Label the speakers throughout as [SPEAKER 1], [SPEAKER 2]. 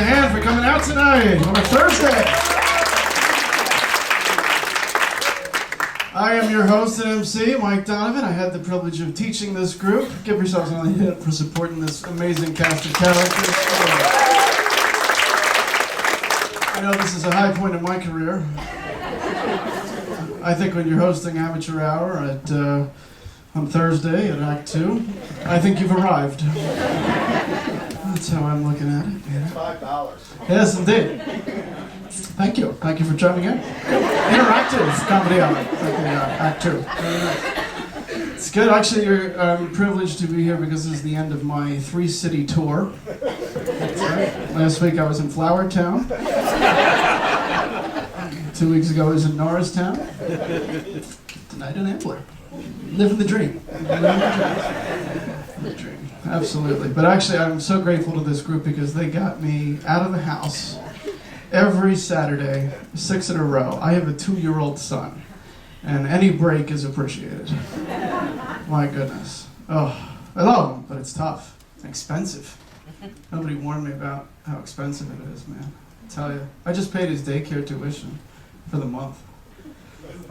[SPEAKER 1] a hand for coming out tonight on a Thursday. I am your host and MC, Mike Donovan. I had the privilege of teaching this group. Give yourselves another hit for supporting this amazing cast of characters. I know this is a high point in my career. I think when you're hosting Amateur Hour on Thursday at Act 2, I think you've arrived. That's how I'm looking at it. Yeah.
[SPEAKER 2] $5.
[SPEAKER 1] Yes, indeed. Thank you. Thank you for joining in. Interactive comedy hour at Act 2. Very nice. It's good. Actually, I'm privileged to be here because this is the end of my 3-city tour. That's right. Last week I was in Flowertown. 2 weeks ago I was in Norristown. Tonight in Ambler. Living the dream. The dream. Absolutely. But actually, I'm so grateful to this group because they got me out of the house every Saturday, 6 in a row. I have a 2-year-old son, and any break is appreciated. My goodness. Oh, I love them, but it's tough and expensive. Nobody warned me about how expensive it is, man. I tell you. I just paid his daycare tuition for the month.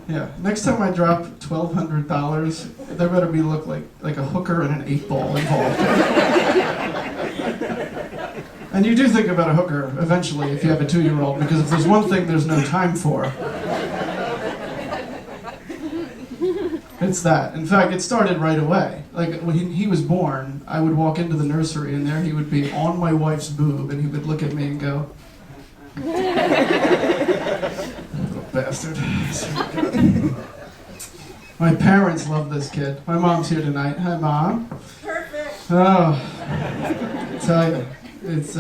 [SPEAKER 1] Yeah, next time I drop $1,200, there better be look like a hooker and an 8-ball involved. And you do think about a hooker eventually if you have a 2-year-old, because if there's one thing there's no time for, it's that. In fact, it started right away. Like when he was born, I would walk into the nursery and there he would be on my wife's boob and he would look at me and go, bastard. My parents love this kid. My mom's here tonight. Hi, Mom.
[SPEAKER 3] Perfect.
[SPEAKER 1] Oh, I tell you, it's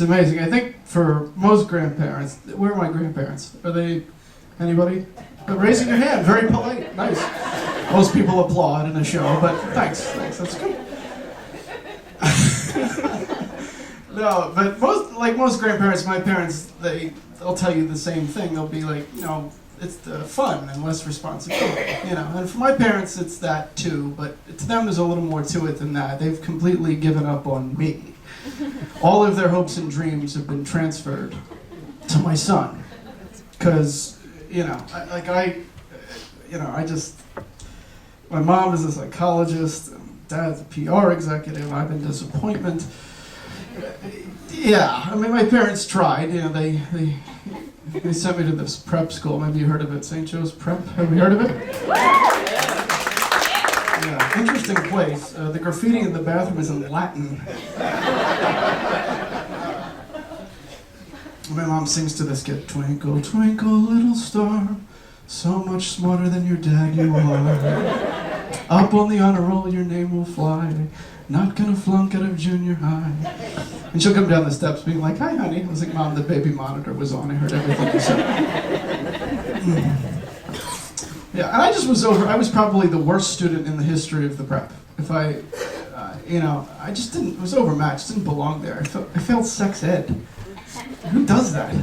[SPEAKER 1] amazing. I think for most grandparents, where are my grandparents? Are they anybody? Raising your hand, very polite, nice. Most people applaud in a show, but thanks, that's good. No, but most grandparents, my parents, they'll tell you the same thing. They'll be like, it's fun and less responsibility, And for my parents, it's that too, but to them, there's a little more to it than that. They've completely given up on me. All of their hopes and dreams have been transferred to my son, because, my mom is a psychologist, and dad's a PR executive, I've been disappointment. Yeah, I mean, my parents tried, they sent me to this prep school. Maybe you heard of it, St. Joe's Prep. Have you heard of it? Yeah, interesting place. The graffiti in the bathroom is in Latin. My mom sings to this kid, "Twinkle, twinkle, little star, so much smarter than your dad you are. Up on the honor roll, your name will fly. Not gonna flunk out of junior high." And she'll come down the steps being like, "Hi, honey." I was like, "Mom, the baby monitor was on. I heard everything you said." Yeah, and I was probably the worst student in the history of the prep. I just didn't, it was overmatched, didn't belong there. I failed sex ed. Who does that?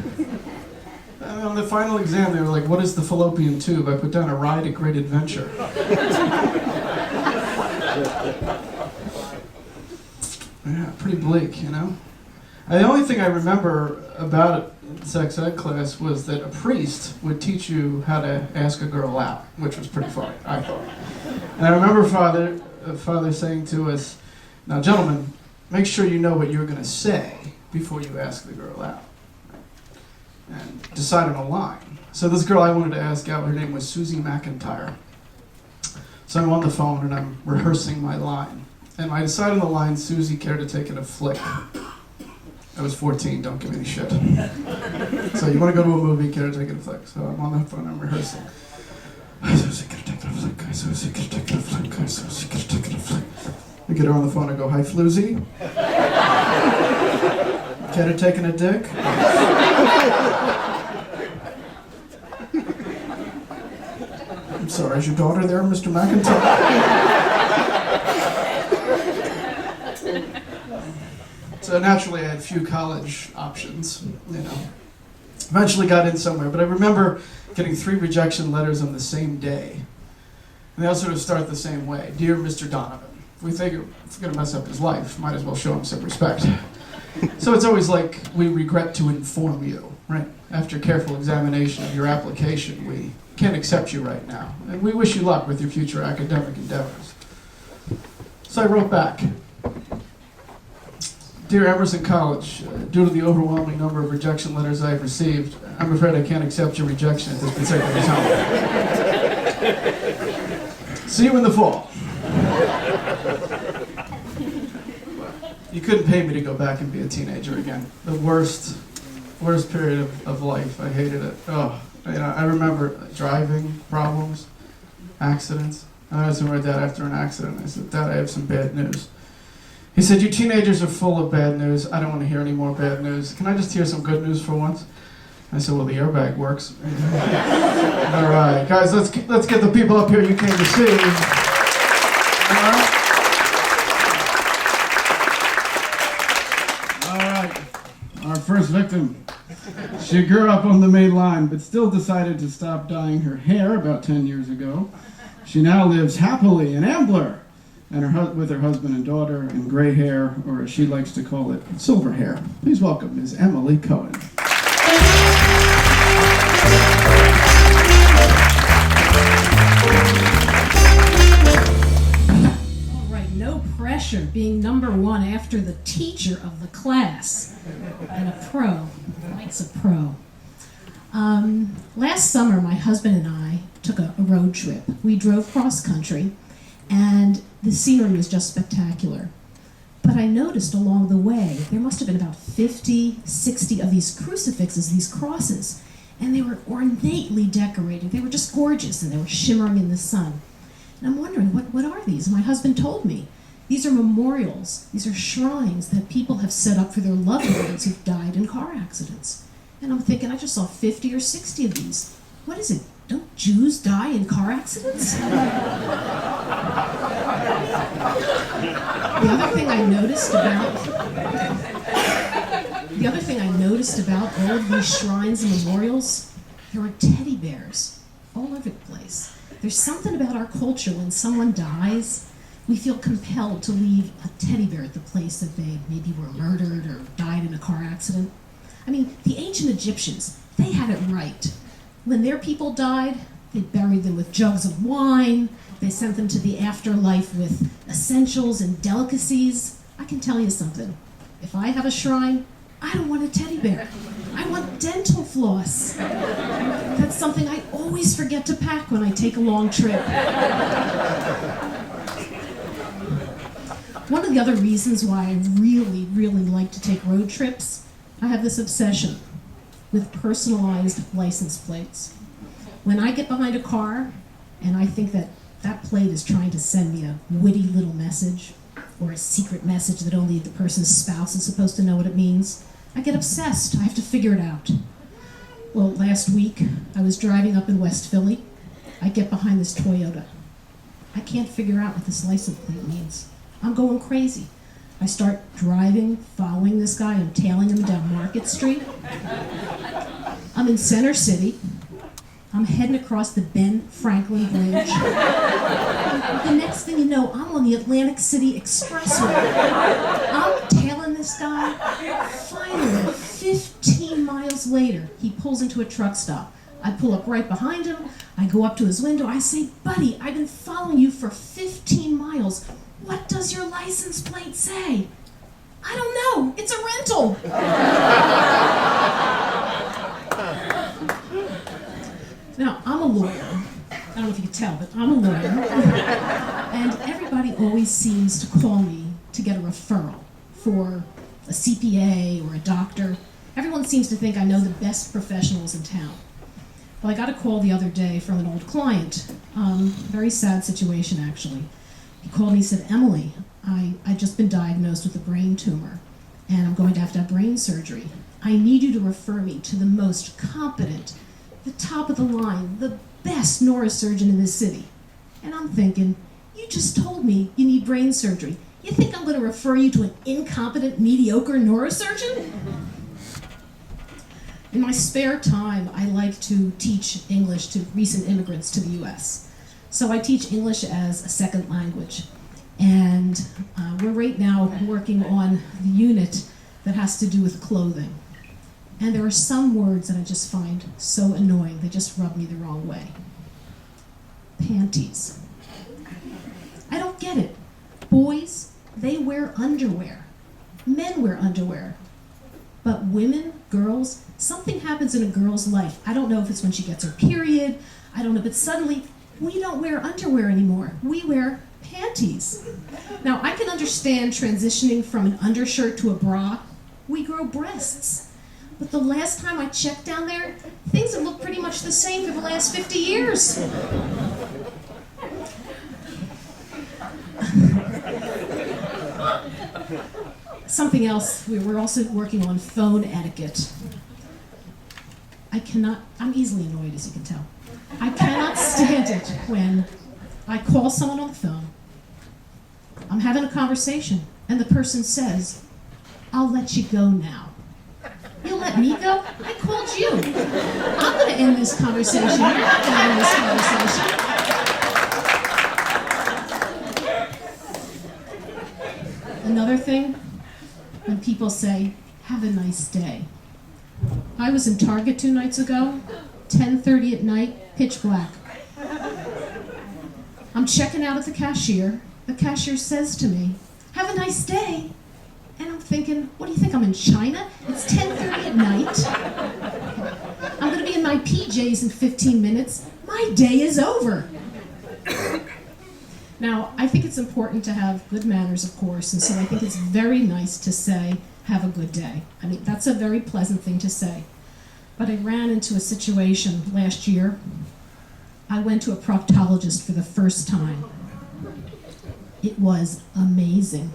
[SPEAKER 1] And on the final exam, they were like, "What is the fallopian tube?" I put down "A ride, a great adventure." Yeah, pretty bleak, The only thing I remember about sex ed class was that a priest would teach you how to ask a girl out, which was pretty funny, I thought. And I remember Father saying to us, "Now, gentlemen, make sure you know what you're going to say before you ask the girl out. And decide on a line." So this girl I wanted to ask out, her name was Susie McIntyre. So I'm on the phone and I'm rehearsing my line. And I decided on the line, "Susie, care to take in a flick?" I was 14, don't give me any shit. So, "You want to go to a movie, care to take in a flick?" So I'm on the phone, I'm rehearsing. "Susie, care to take in a flick? Susie, care to take in a flick? Susie, care to take in a flick?" I get her on the phone, I go, "Hi, Floozy. Care to take in a dick?" "I'm sorry, is your daughter there, Mr. McIntyre?" So naturally, I had few college options, Eventually got in somewhere, but I remember getting 3 rejection letters on the same day. And they all sort of start the same way. "Dear Mr. Donovan, we think it's going to mess up his life. Might as well show him some respect. So it's always like, we regret to inform you, right? After careful examination of your application, we can't accept you right now. And we wish you luck with your future academic endeavors. So I wrote back. Dear Emerson College, due to the overwhelming number of rejection letters I have received, I'm afraid I can't accept your rejection at this particular time. See you in the fall. You couldn't pay me to go back and be a teenager again. The worst period of life. I hated it. Oh, I remember driving problems, accidents. I was with my dad after an accident. I said, Dad, I have some bad news. He said, you teenagers are full of bad news. I don't want to hear any more bad news. Can I just hear some good news for once? I said, well, the airbag works. All right, guys, let's get the people up here you came to see. All right, our first victim. She grew up on the main line, but still decided to stop dyeing her hair about 10 years ago. She now lives happily in Ambler, and with her husband and daughter, and gray hair, or as she likes to call it, silver hair. Please welcome Ms. Emily Cohen.
[SPEAKER 2] All right, no pressure being number one after the teacher of the class, and a pro. Mike's a pro. Last summer, my husband and I took a road trip. We drove cross country, and the scenery was just spectacular. But I noticed along the way, there must have been about 50, 60 of these crucifixes, these crosses, and they were ornately decorated. They were just gorgeous, and they were shimmering in the sun. And I'm wondering, what are these? My husband told me. These are memorials. These are shrines that people have set up for their loved ones who've died in car accidents. And I'm thinking, I just saw 50 or 60 of these. What is it? Don't Jews die in car accidents? The other thing I noticed about all of these shrines and memorials, there are teddy bears all over the place. There's something about our culture when someone dies, we feel compelled to leave a teddy bear at the place that they maybe were murdered or died in a car accident. I mean, the ancient Egyptians, they had it right. When their people died, they buried them with jugs of wine. They sent them to the afterlife with essentials and delicacies. I can tell you something. If I have a shrine, I don't want a teddy bear. I want dental floss. That's something I always forget to pack when I take a long trip. One of the other reasons why I really, really like to take road trips, I have this obsession with personalized license plates. When I get behind a car and I think that that plate is trying to send me a witty little message or a secret message that only the person's spouse is supposed to know what it means, I get obsessed. I have to figure it out. Well, last week I was driving up in West Philly. I get behind this Toyota. I can't figure out what this license plate means. I'm going crazy. I start driving, following this guy, I'm tailing him down Market Street. I'm in Center City. I'm heading across the Ben Franklin Bridge. The next thing you know, I'm on the Atlantic City Expressway. I'm tailing this guy. Finally, 15 miles later, he pulls into a truck stop. I pull up right behind him. I go up to his window. I say, buddy, I've been following you for 15 miles. What does your license plate say? I don't know. It's a rental. Now, I'm a lawyer. I don't know if you can tell, but I'm a lawyer. And everybody always seems to call me to get a referral for a CPA or a doctor. Everyone seems to think I know the best professionals in town. Well, I got a call the other day from an old client. Very sad situation, actually. He called me and said, Emily, I've just been diagnosed with a brain tumor, and I'm going to have brain surgery. I need you to refer me to the most competent, the top of the line, the best neurosurgeon in this city. And I'm thinking, you just told me you need brain surgery. You think I'm going to refer you to an incompetent, mediocre neurosurgeon? In my spare time, I like to teach English to recent immigrants to the U.S. So I teach English as a second language. And we're right now working on the unit that has to do with clothing. And there are some words that I just find so annoying, they just rub me the wrong way. Panties. I don't get it. Boys, they wear underwear. Men wear underwear. But women, girls, something happens in a girl's life. I don't know if it's when she gets her period, I don't know, but suddenly we don't wear underwear anymore. We wear panties. Now, I can understand transitioning from an undershirt to a bra. We grow breasts. But the last time I checked down there, things have looked pretty much the same for the last 50 years. Something else, we're also working on phone etiquette. I'm easily annoyed, as you can tell. I cannot stand it when I call someone on the phone, I'm having a conversation, and the person says, "I'll let you go now." You'll let me go? I called you. I'm going to end this conversation. You're not going to end this conversation. Another thing, when people say, "Have a nice day." I was in Target 2 nights ago, 10:30 at night, pitch black. I'm checking out at the cashier. The cashier says to me, "Have a nice day." And I'm thinking, what do you think, I'm in China? It's 10:30 at night. I'm gonna be in my PJs in 15 minutes. My day is over. Now, I think it's important to have good manners, of course, and so I think it's very nice to say, "Have a good day." I mean, that's a very pleasant thing to say. But I ran into a situation last year. I went to a proctologist for the first time. It was amazing.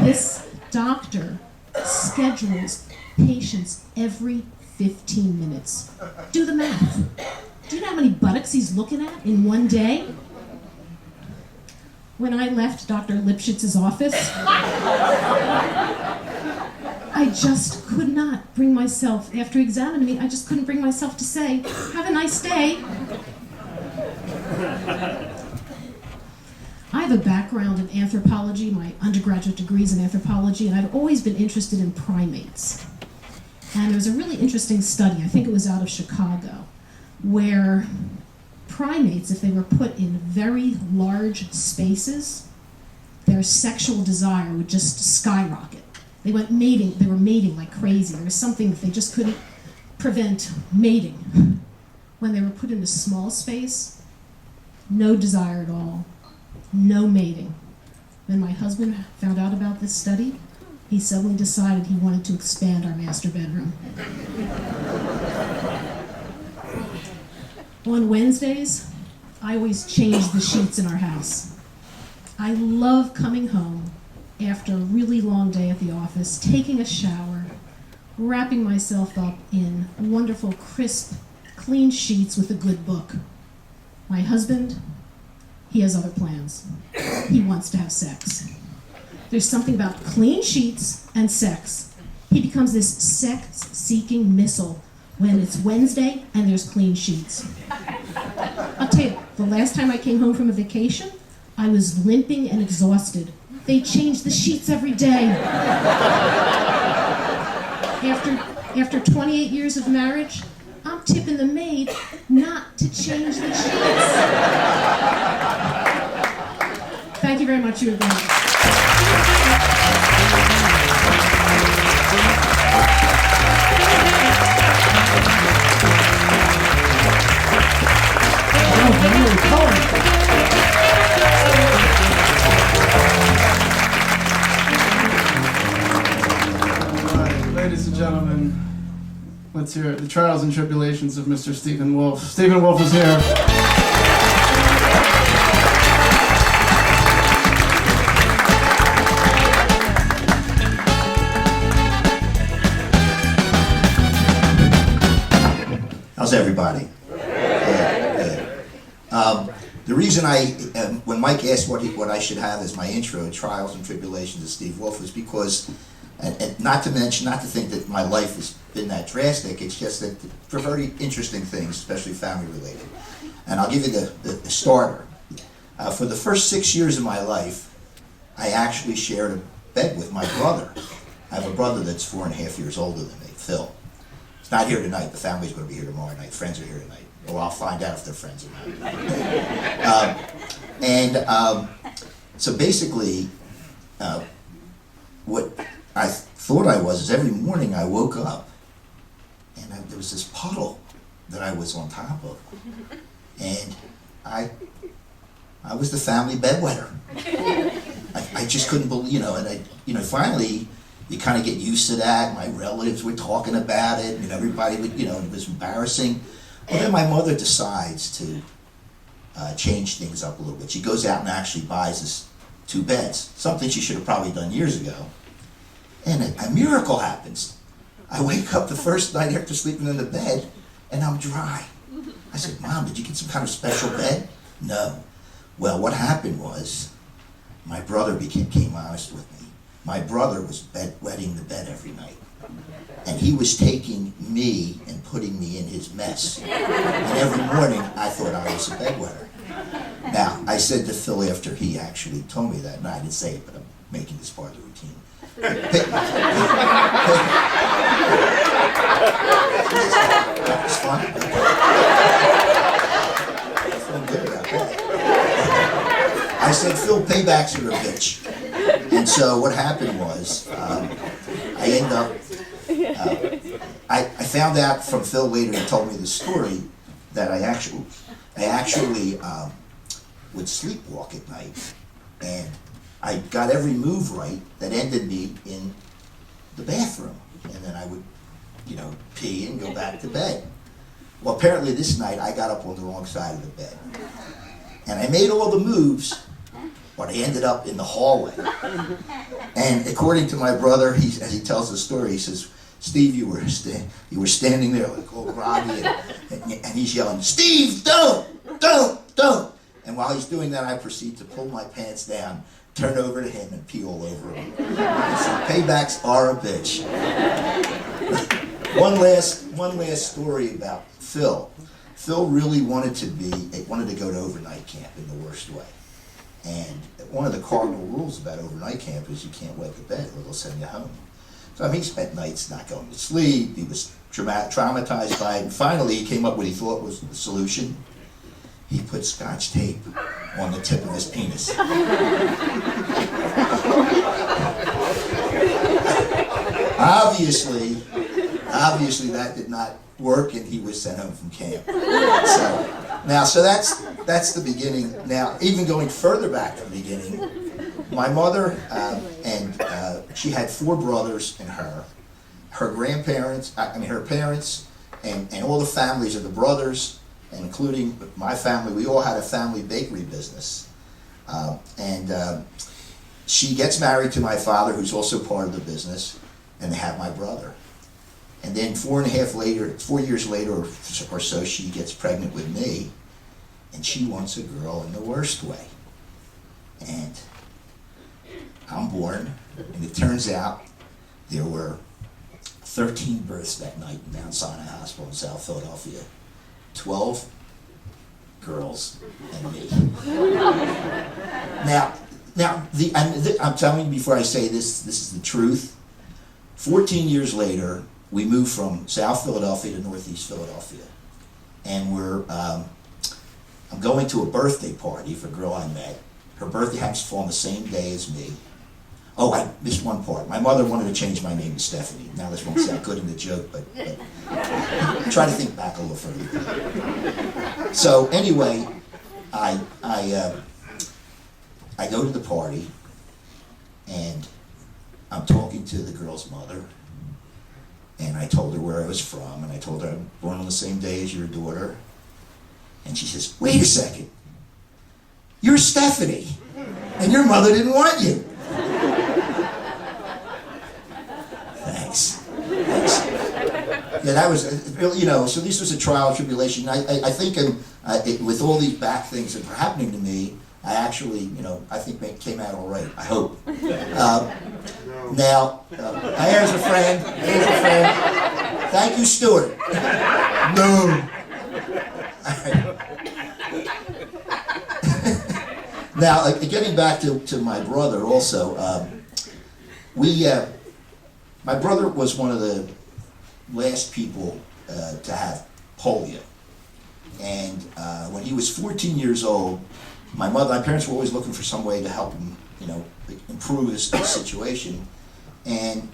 [SPEAKER 2] This doctor schedules patients every 15 minutes. Do the math. Do you know how many buttocks he's looking at in one day? When I left Dr. Lipshitz's office, I just could not bring myself, after examining me, I just couldn't bring myself to say, "Have a nice day." I have a background in anthropology. My undergraduate degree is in anthropology, and I've always been interested in primates. And there was a really interesting study, I think it was out of Chicago, where primates, if they were put in very large spaces, their sexual desire would just skyrocket. They were mating like crazy. There was something that they just couldn't prevent mating. When they were put in a small space, no desire at all, no mating. When my husband found out about this study, he suddenly decided he wanted to expand our master bedroom. On Wednesdays, I always change the sheets in our house. I love coming home after a really long day at the office, taking a shower, wrapping myself up in wonderful, crisp, clean sheets with a good book. My husband, he has other plans. He wants to have sex. There's something about clean sheets and sex. He becomes this sex-seeking missile when it's Wednesday and there's clean sheets. I'll tell you, the last time I came home from a vacation, I was limping and exhausted. They changed the sheets every day. After 28 years of marriage, I'm tipping the maid not to change the sheets. Thank you very much, you again.
[SPEAKER 1] Ladies and gentlemen, let's hear the trials and tribulations of Mr. Stephen Wolf. Stephen Wolf is here.
[SPEAKER 3] How's everybody? Good. The reason when Mike asked what I should have as my intro, Trials and Tribulations of Steve Wolf, was because, and not to think that my life has been that drastic, it's just that for very interesting things, especially family related. And I'll give you the starter. For the first 6 years of my life, I actually shared bed with my brother. I have a brother that's 4.5 years older than me, Phil. He's not here tonight. The family's going to be here tomorrow night. Friends are here tonight. Well, I'll find out if they're friends or not. So basically, what I thought I was is every morning I woke up and there was this puddle that I was on top of. And I was the family bedwetter. I just couldn't believe, finally you kind of get used to that. My relatives were talking about it, and everybody would, it was embarrassing. Well, then my mother decides to change things up a little bit. She goes out and actually buys us 2 beds, something she should have probably done years ago. And a miracle happens. I wake up the first night after sleeping in the bed, and I'm dry. I said, Mom, did you get some kind of special bed? No. Well, what happened was, my brother became honest with me. My brother was wetting the bed every night. And he was taking me and putting me in his mess. And every morning, I thought I was a bedwetter. Now, I said to Phil after he actually told me that, and I didn't say it, but I'm making this part of the routine. It's fun. I feel good about that. I said, Phil, paybacks are a bitch. And so what happened was, I found out from Phil later, he told me the story, that I actually would sleepwalk at night, and I got every move right that ended me in the bathroom, and then I would, pee and go back to bed. Well, apparently this night I got up on the wrong side of the bed, and I made all the moves, but I ended up in the hallway. And according to my brother, as he tells the story, he says, Steve, you were standing there like all groggy, and he's yelling, Steve, don't! And while he's doing that, I proceed to pull my pants down, turn over to him, and pee all over him. So paybacks are a bitch. One last story about Phil. Phil really wanted to go to overnight camp in the worst way. And one of the cardinal rules about overnight camp is you can't wet the bed or they'll send you home. So he spent nights not going to sleep. He was traumatized by it. And finally, he came up with what he thought was the solution. He put Scotch tape on the tip of his penis. Obviously that did not work, and he was sent home from camp. So that's the beginning. Now, even going further back to the beginning, my mother, she had 4 brothers and her grandparents, her parents, and all the families of the brothers, and including my family, we all had a family bakery business. She gets married to my father, who's also part of the business, and they have my brother. And then 4 years later or so, she gets pregnant with me, and she wants a girl in the worst way. And I'm born, and it turns out there were 13 births that night in Mount Sinai Hospital in South Philadelphia. 12 girls and me. Now, I'm telling you before I say this is the truth. 14 years later, we moved from South Philadelphia to Northeast Philadelphia, and I'm going to a birthday party for a girl I met. Her birthday happens to fall on the same day as me. Oh, I missed one part. My mother wanted to change my name to Stephanie. Now this won't sound good in the joke, but try to think back a little further. So anyway, I go to the party, and I'm talking to the girl's mother, and I told her where I was from, and I told her I'm born on the same day as your daughter. And she says, wait a second, you're Stephanie, and your mother didn't want you. Thanks. Yeah, that was, so this was a trial and tribulation. I think with all these back things that were happening to me, I actually, I think it came out all right. I hope. Now, here's a friend. Thank you, Stuart. No. All right. Now, getting back to my brother also, my brother was one of the last people to have polio. And when he was 14 years old, my parents were always looking for some way to help him, improve his situation. And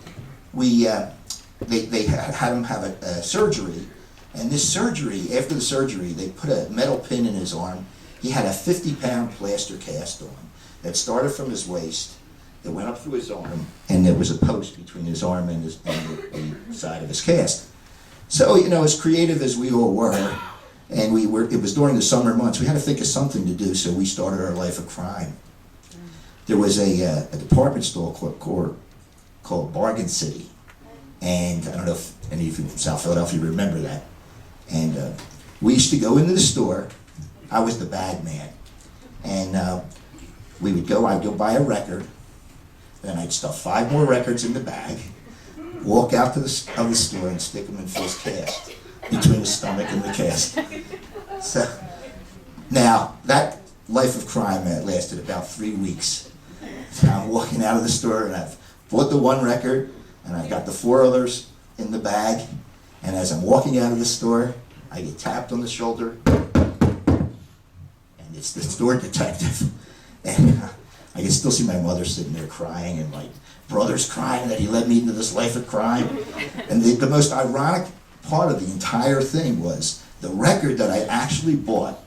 [SPEAKER 3] they had him have a surgery. And this surgery, after the surgery, they put a metal pin in his arm. He had a 50-pound plaster cast on that started from his waist, that went up through his arm, and there was a post between his arm and the side of his cast. So, as creative as we all were, and it was during the summer months, we had to think of something to do, so we started our life of crime. There was a department store called Bargain City, and I don't know if any of you from South Philadelphia remember that. And we used to go into the store. I was the bag man, and I'd go buy a record, then I'd stuff 5 more records in the bag, walk out to the store and stick them in Phil's cast, between the stomach and the cast. So, now, that life of crime lasted about 3 weeks. So I'm walking out of the store and I've bought the 1 record and I've got the 4 others in the bag, and as I'm walking out of the store, I get tapped on the shoulder, and it's the store detective. And I can still see my mother sitting there crying, and my brother's crying that he led me into this life of crime. And the most ironic part of the entire thing was the record that I actually bought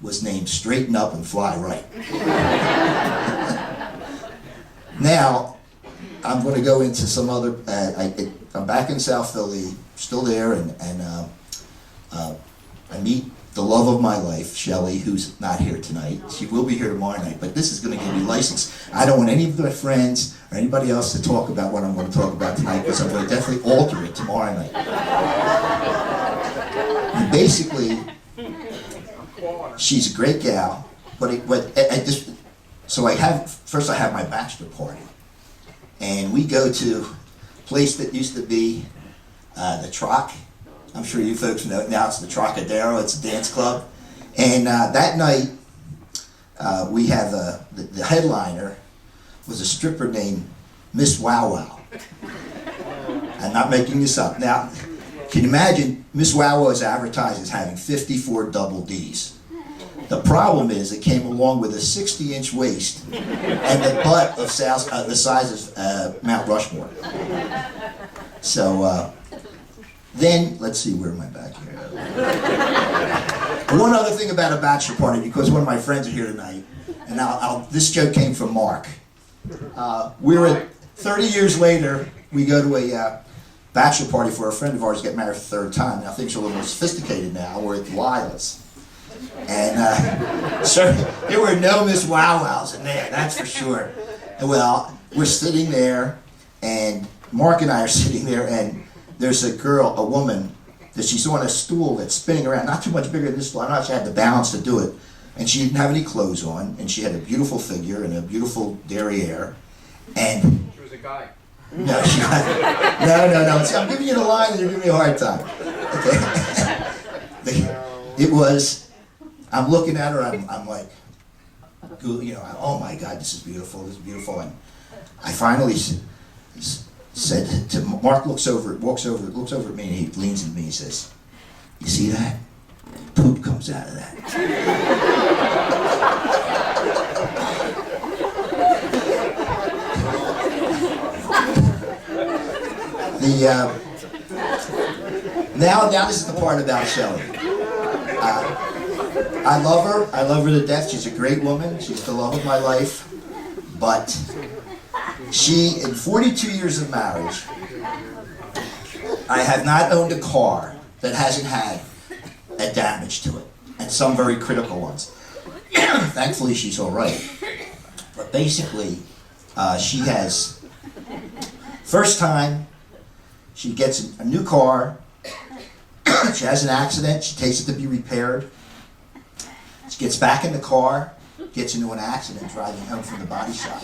[SPEAKER 3] was named Straighten Up and Fly Right. Now, I'm going to go into some other, I'm back in South Philly, still there, and I meet the love of my life, Shelley, who's not here tonight. She will be here tomorrow night, but this is going to give me license. I don't want any of my friends or anybody else to talk about what I'm going to talk about tonight, because I'm going to definitely alter it tomorrow night. And basically, she's a great gal, so I have my bachelor party, and we go to a place that used to be the Troc. I'm sure you folks know it now. It's the Trocadero. It's a dance club. And that night, we have the headliner was a stripper named Miss Wow Wow. I'm not making this up. Now, can you imagine, Miss Wow Wow is advertised as having 54 double Ds. The problem is it came along with a 60-inch waist and the butt of the size of Mount Rushmore. So, then, let's see, where am I back here? One other thing about a bachelor party, because one of my friends are here tonight, and this joke came from Mark. We're at 30 years later, we go to a bachelor party for a friend of ours to get married for the 3rd time. Now things are a little more sophisticated now. We're at Lila's. And sure, there were no Miss Wow Wows in there, that's for sure. And, well, we're sitting there, and Mark and I are sitting there, and there's a woman, that she's on a stool that's spinning around, not too much bigger than this stool. I don't know if she had the balance to do it. And she didn't have any clothes on, and she had a beautiful figure and a beautiful derriere. And
[SPEAKER 4] she was a guy.
[SPEAKER 3] No, no. See, I'm giving you the line and you're giving me a hard time. Okay. It was, I'm looking at her, I'm like, oh my God, this is beautiful, And I finally said to Mark, walks over at me, and he leans into me and he says, "You see that? Poop comes out of that." Now this is the part about Shelley. I love her to death. She's a great woman. She's the love of my life. But she, in 42 years of marriage, I have not owned a car that hasn't had a damage to it, and some very critical ones. Thankfully, she's all right. But basically, she has, first time, she gets a new car, she has an accident, she takes it to be repaired, she gets back in the car, gets into an accident driving home from the body shop.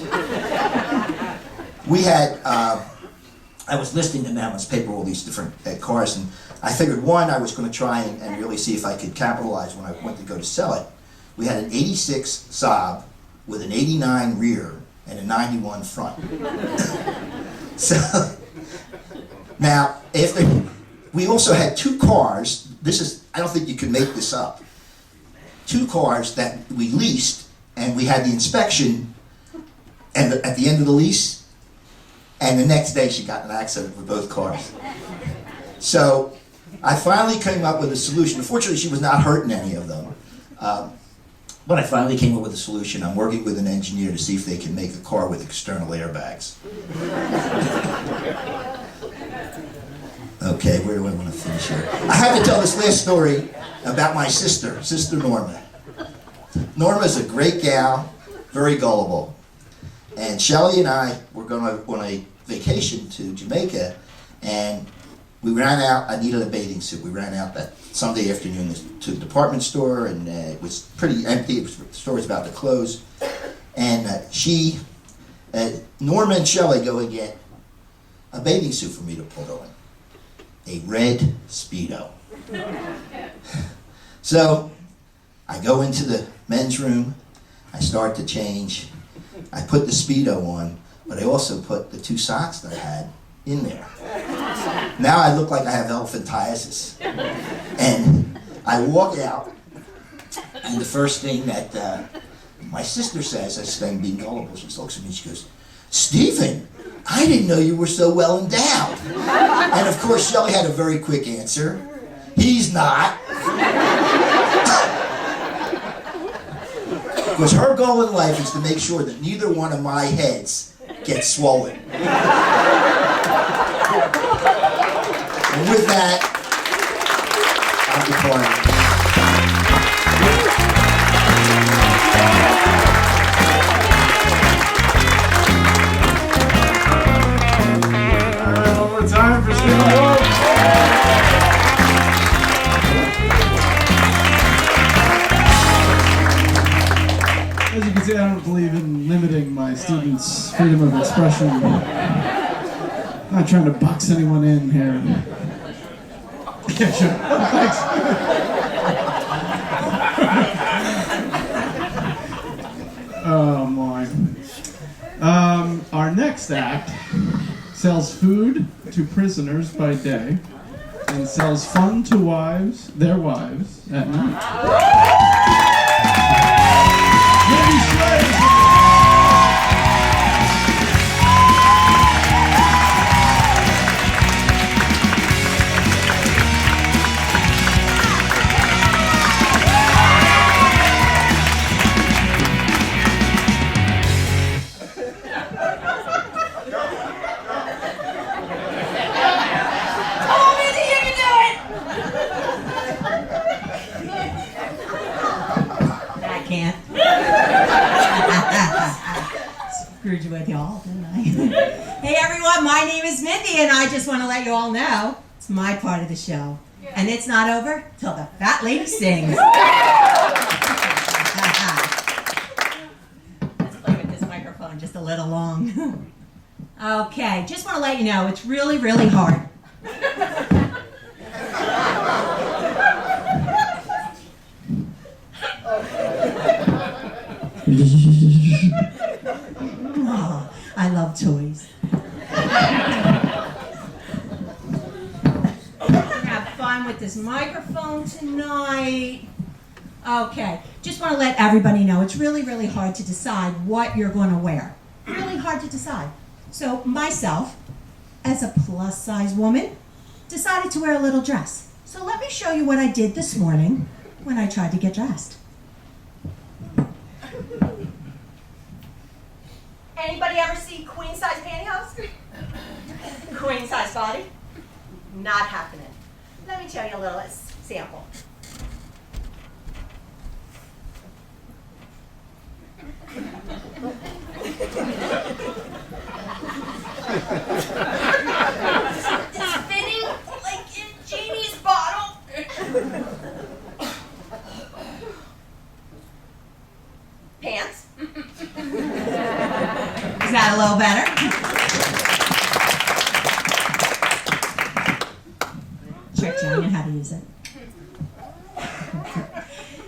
[SPEAKER 3] We had, I was listing them down on this paper, all these different cars, and I figured one, I was going to try and really see if I could capitalize when I went to go to sell it. We had an 86 Saab with an 89 rear and a 91 front. So, now, we also had 2 cars. I don't think you can make this up. 2 cars that we leased, and we had the inspection and at the end of the lease, and the next day she got in an accident with both cars. So I finally came up with a solution. Unfortunately, she was not hurt in any of them. But I finally came up with a solution. I'm working with an engineer to see if they can make the car with external airbags. Okay, where do I want to finish here? I have to tell this last story about my sister, Sister Norma. Norma's a great gal, very gullible. And Shelley and I were going on a vacation to Jamaica, and we ran out. I needed a bathing suit. We ran out that Sunday afternoon to the department store, and it was pretty empty. The store was about to close. And Norma and Shelley go and get a bathing suit for me to put on. A red Speedo. So I go into the men's room. I start to change. I put the Speedo on, but I also put the 2 socks that I had in there. Now I look like I have elephantiasis. And I walk out, and the first thing that my sister says, I'm being gullible, she looks at me and she goes, "Stephen, I didn't know you were so well endowed." And of course, Shelley had a very quick answer. He's not. Because her goal in life is to make sure that neither one of my heads gets swollen. And with that, I'm departing.
[SPEAKER 1] One more time for Stephen Wolf. As you can see, I don't believe in limiting my students' freedom of expression. I'm not trying to box anyone in here. Yeah, sure. Oh, thanks. Oh, my. Our next act sells food to prisoners by day and sells fun to their wives at night. Mindy Schley!
[SPEAKER 4] Screwed you with y'all, didn't I? Hey everyone, my name is Mindy, and I just want to let you all know it's my part of the show, and it's not over till the fat lady sings. Let's play with this microphone just a little long. Okay, just want to let you know it's really, really hard. Oh, I love toys. Have fun with this microphone tonight. Okay, just want to let everybody know it's really, really hard to decide what you're going to wear. Really hard to decide. So myself, as a plus-size woman, decided to wear a little dress. So let me show you what I did this morning when I tried to get dressed. Anybody ever see queen-size pantyhose? Queen-size body? Not happening. Let me show you a little sample. It's fitting like in Janie's bottle. Pants? Is that a little better? Tricked you, I know how to use it.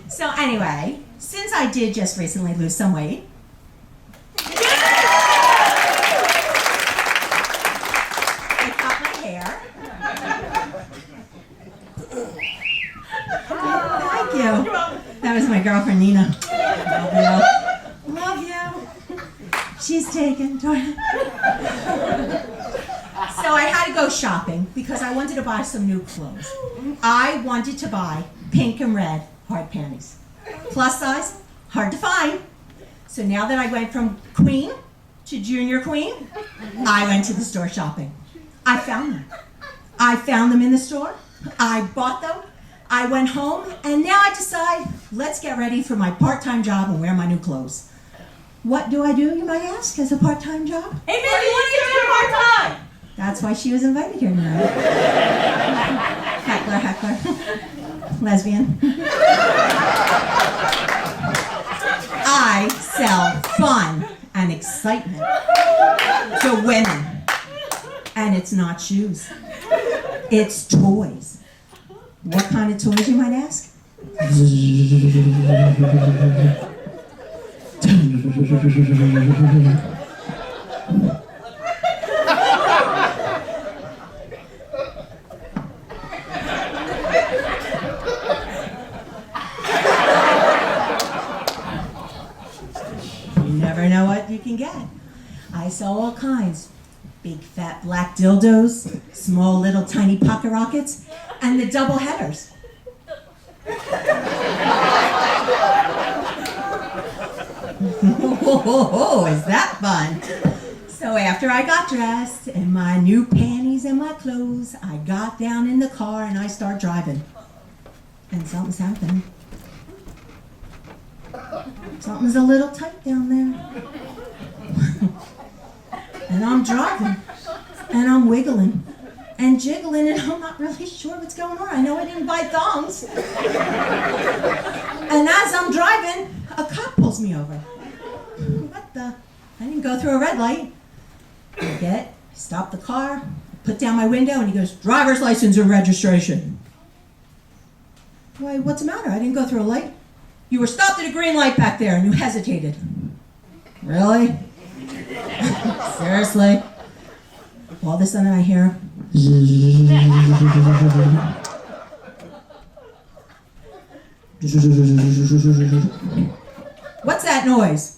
[SPEAKER 4] So anyway, since I did just recently lose some weight, hair. Thank you. That was my girlfriend, Nina. Love you. She's taken. So I had to go shopping because I wanted to buy some new clothes. I wanted to buy pink and red hard panties. Plus size, hard to find. So now that I went from queen to junior queen, I went to the store shopping. I found them. I found them in the store. I bought them. I went home, and now I decide, let's get ready for my part-time job and wear my new clothes. What do I do, you might ask, as a part-time job?
[SPEAKER 5] Hey, Mindy, what are you doing part-time?
[SPEAKER 4] That's why she was invited here tonight. Heckler. Lesbian. I sell fun and excitement to women. And it's not shoes. It's toys. What kind of toys, you might ask? You never know what you can get. I sell all kinds. Big fat black dildos, small little tiny pocket rockets, and the double headers. Oh, is that fun? So after I got dressed in my new panties and my clothes, I got down in the car and I start driving. And something's happening. Something's a little tight down there. And I'm driving, and I'm wiggling, and jiggling, and I'm not really sure what's going on. I know I didn't buy thongs. And as I'm driving, a cop pulls me over. What the? I didn't go through a red light. I stop the car, put down my window, and he goes, driver's license and registration. Why, what's the matter? I didn't go through a light. You were stopped at a green light back there, and you hesitated. Really? Seriously? All of a sudden I hear what's that noise?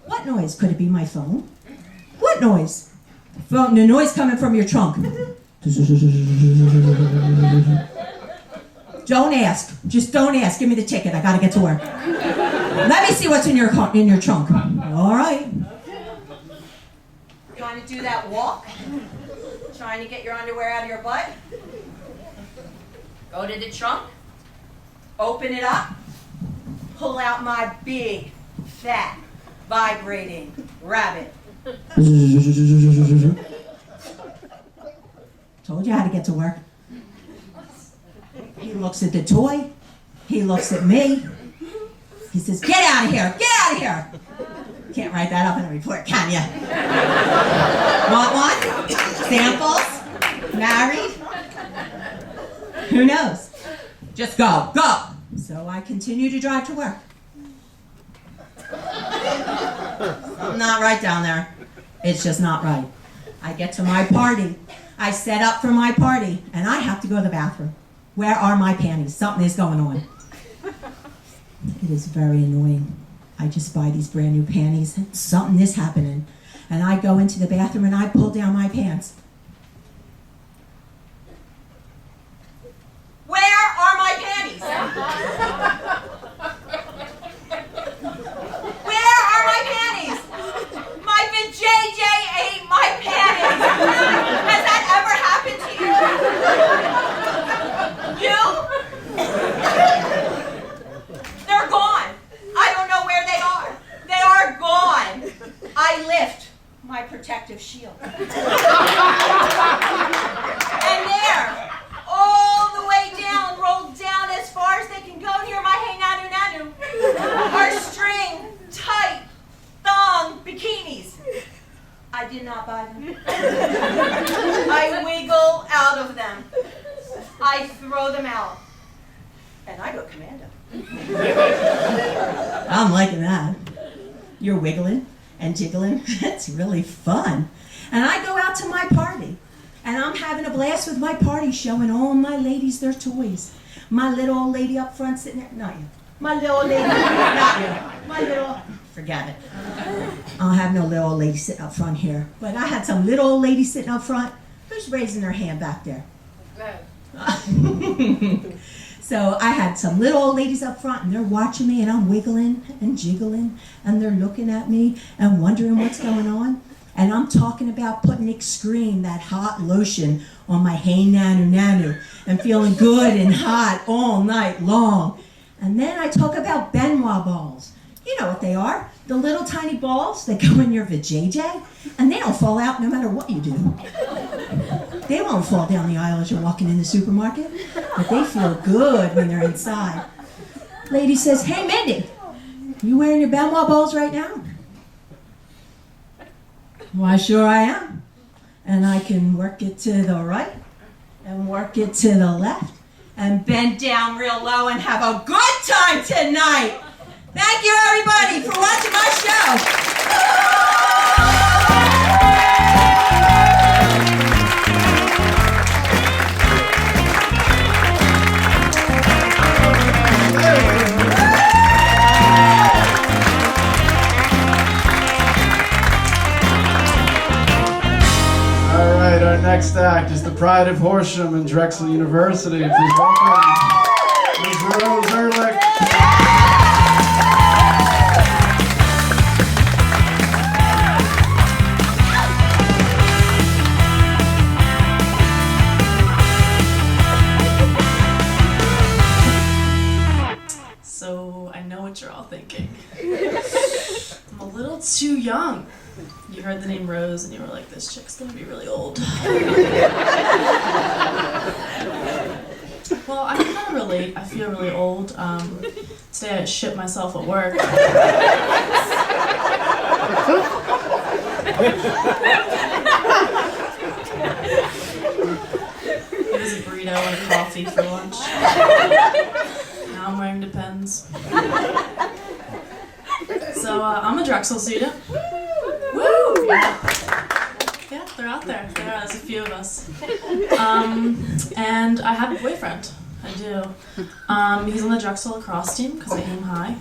[SPEAKER 4] What noise? Could it be my phone? What noise? The noise coming from your trunk. Don't ask. Just don't ask. Give me the ticket. I gotta get to work. Let me see what's in your trunk. All right.
[SPEAKER 5] Trying to do that walk? Trying to get your underwear out of your butt? Go to the trunk, open it up, pull out my big, fat, vibrating rabbit.
[SPEAKER 4] Told you how to get to work. He looks at the toy. He looks at me. He says, get out of here, get out of here. Can't write that up in a report, can ya? Want one? Samples? Married? Who knows? Just go. So I continue to drive to work. Something not right down there. It's just not right. I get to my party. I set up for my party, and I have to go to the bathroom. Where are my panties? Something is going on. It is very annoying. I just buy these brand new panties, and something is happening. And I go into the bathroom and I pull down my pants.
[SPEAKER 5] Where are my panties? Where are my panties? My JJ ate my panties. Has that ever happened to you? You? They're gone. I don't know where they are. They are gone. I lift my protective shield. And there, all the way down, rolled down as far as they can go near my hey nanu nanu, are string tight thong bikinis. I did not buy them. I wiggle out of them. I throw them out. And I go commando.
[SPEAKER 4] I'm liking that. You're wiggling and jiggling. It's really fun. And I go out to my party, and I'm having having a blast with my party, showing all my ladies their toys. My little old lady up front sitting there, not you. My little old lady, not you. My little, forget it. I don't have no little old lady sitting up front here. But I had some little old lady sitting up front. Who's raising their hand back there? So I had some little old ladies up front, and they're watching me, and I'm wiggling and jiggling, and they're looking at me and wondering what's going on. And I'm talking about putting Extreme, that hot lotion, on my hey nanu nanu, and feeling good and hot all night long. And then I talk about Benoit balls. You know what they are. The little tiny balls that go in your vajayjay, and they don't fall out no matter what you do. They won't fall down the aisle as you're walking in the supermarket, but they feel good when they're inside. Lady says, hey Mindy, you wearing your Benoit balls right now? Why, sure I am. And I can work it to the right and work it to the left and bend down real low and have a good time tonight. Thank you, everybody, for watching my show.
[SPEAKER 1] All right, our next act is the Pride of Horsham and Drexel University. Please welcome Ms. Rose Ehrlich.
[SPEAKER 6] So I know what you're all thinking. I'm a little too young. You heard the name Rose and you were like, this chick's gonna be really old. Well, I can kind of relate. I feel really old. Today I shit myself at work. It was a burrito and a coffee for lunch. Now I'm wearing Depends. So I'm a Drexel student. Woo! Yeah, they're out there. There's a few of us. And I have a boyfriend. I do. He's on the Drexel lacrosse team because I aim high.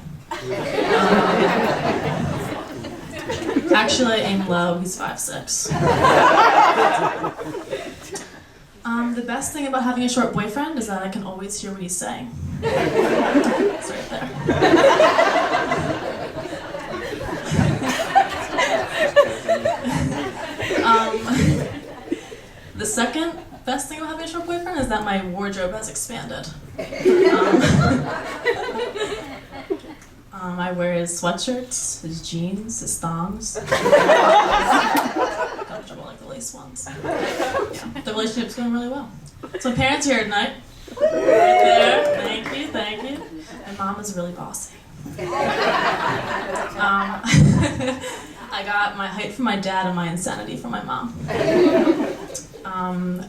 [SPEAKER 6] Actually, I aim low. He's 5'6". The best thing about having a short boyfriend is that I can always hear what he's saying. It's right there. The second best thing about having a short boyfriend is that my wardrobe has expanded. I wear his sweatshirts, his jeans, his thongs. Comfortable like the lace ones. Yeah, the relationship's going really well. So my parents are here tonight. Right there. Thank you. My mom is really bossy. I got my height from my dad and my insanity from my mom.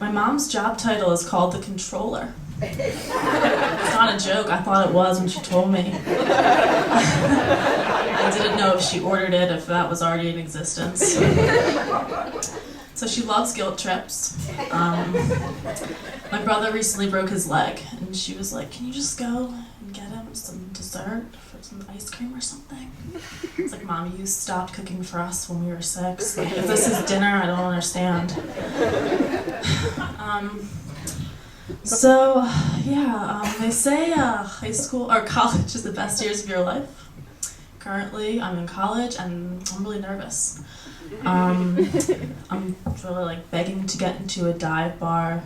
[SPEAKER 6] My mom's job title is called the controller. It's not a joke. I thought it was when she told me. I didn't know if she ordered it, if that was already in existence. So she loves guilt trips. My brother recently broke his leg, and she was like, can you just go and get him some dessert for some ice cream or something? It's like, Mom, you stopped cooking for us when we were 6. Like, if this is dinner, I don't understand. They say high school or college is the best years of your life. Currently, I'm in college and I'm really nervous. I'm really like begging to get into a dive bar.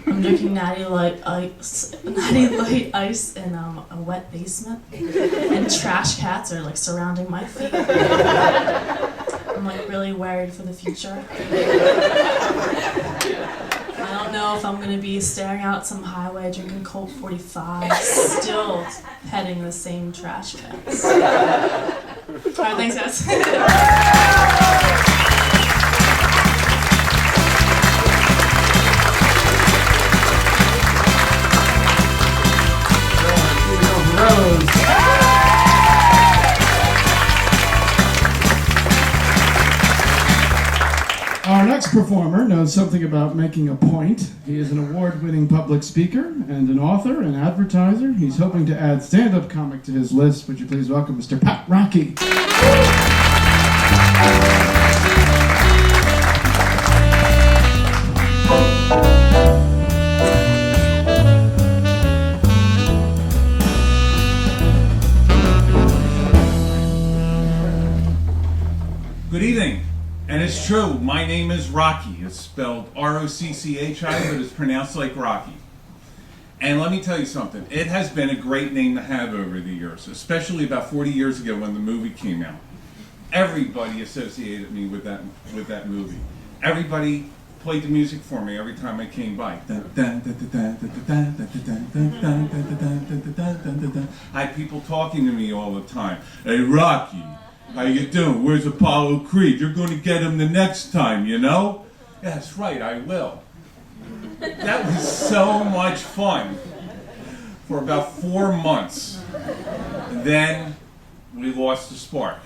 [SPEAKER 6] I'm drinking Natty Light ice in a wet basement, and trash cats are like surrounding my feet. I'm like really worried for the future. I don't know if I'm gonna be staring out some highway drinking Colt 45, still petting the same trash cats. All right, thanks guys.
[SPEAKER 1] Our next next performer knows something about making a point. He is an award-winning public speaker and an author and advertiser. He's hoping to add stand-up comic to his list. Would you please welcome Mr. Pat Rocchi?
[SPEAKER 7] Good evening, and it's true, my name is Rocchi. It's spelled R-O-C-C-H-I, but it's pronounced like Rocky. And let me tell you something, it has been a great name to have over the years, especially about 40 years ago when the movie came out. Everybody associated me with that movie. Everybody played the music for me every time I came by. I had people talking to me all the time. Hey, Rocky. How you doing? Where's Apollo Creed? You're going to get him the next time, you know? Yeah, that's right, I will. That was so much fun for about 4 months. Then we lost the spark.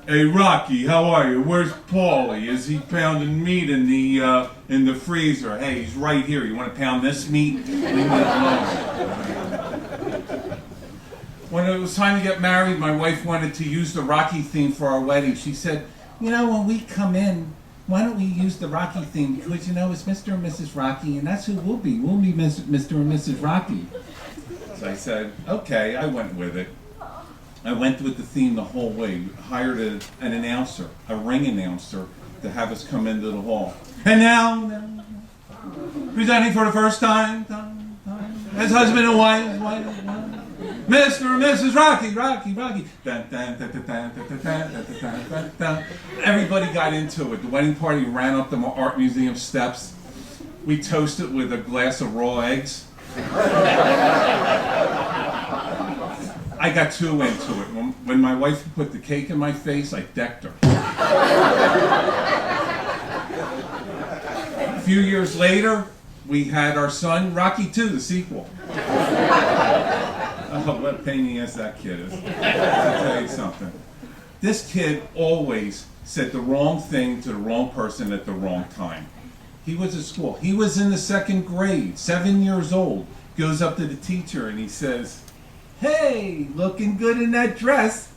[SPEAKER 7] Hey, Rocky, how are you? Where's Paulie? Is he pounding meat in the freezer? Hey, he's right here. You want to pound this meat? Leave me alone. When it was time to get married, my wife wanted to use the Rocky theme for our wedding. She said, you know, when we come in, why don't we use the Rocky theme? Because, you know, it's Mr. and Mrs. Rocky, and that's who we'll be. We'll be Mr. and Mrs. Rocky. So I said, okay, I went with it. I went with the theme the whole way. Hired an announcer, a ring announcer, to have us come into the hall. And now, presenting for the first time, as husband and wife, Mr. and Mrs. Rocky. Everybody got into it. The wedding party ran up the art museum steps. We toasted with a glass of raw eggs. I got too into it. When my wife put the cake in my face, I decked her. A few years later, we had our son, Rocky 2, the sequel. Oh, what a pain in the ass that kid is. I'll tell you something. This kid always said the wrong thing to the wrong person at the wrong time. He was at school. He was in the 2nd grade, 7 years old. Goes up to the teacher and he says, hey, looking good in that dress.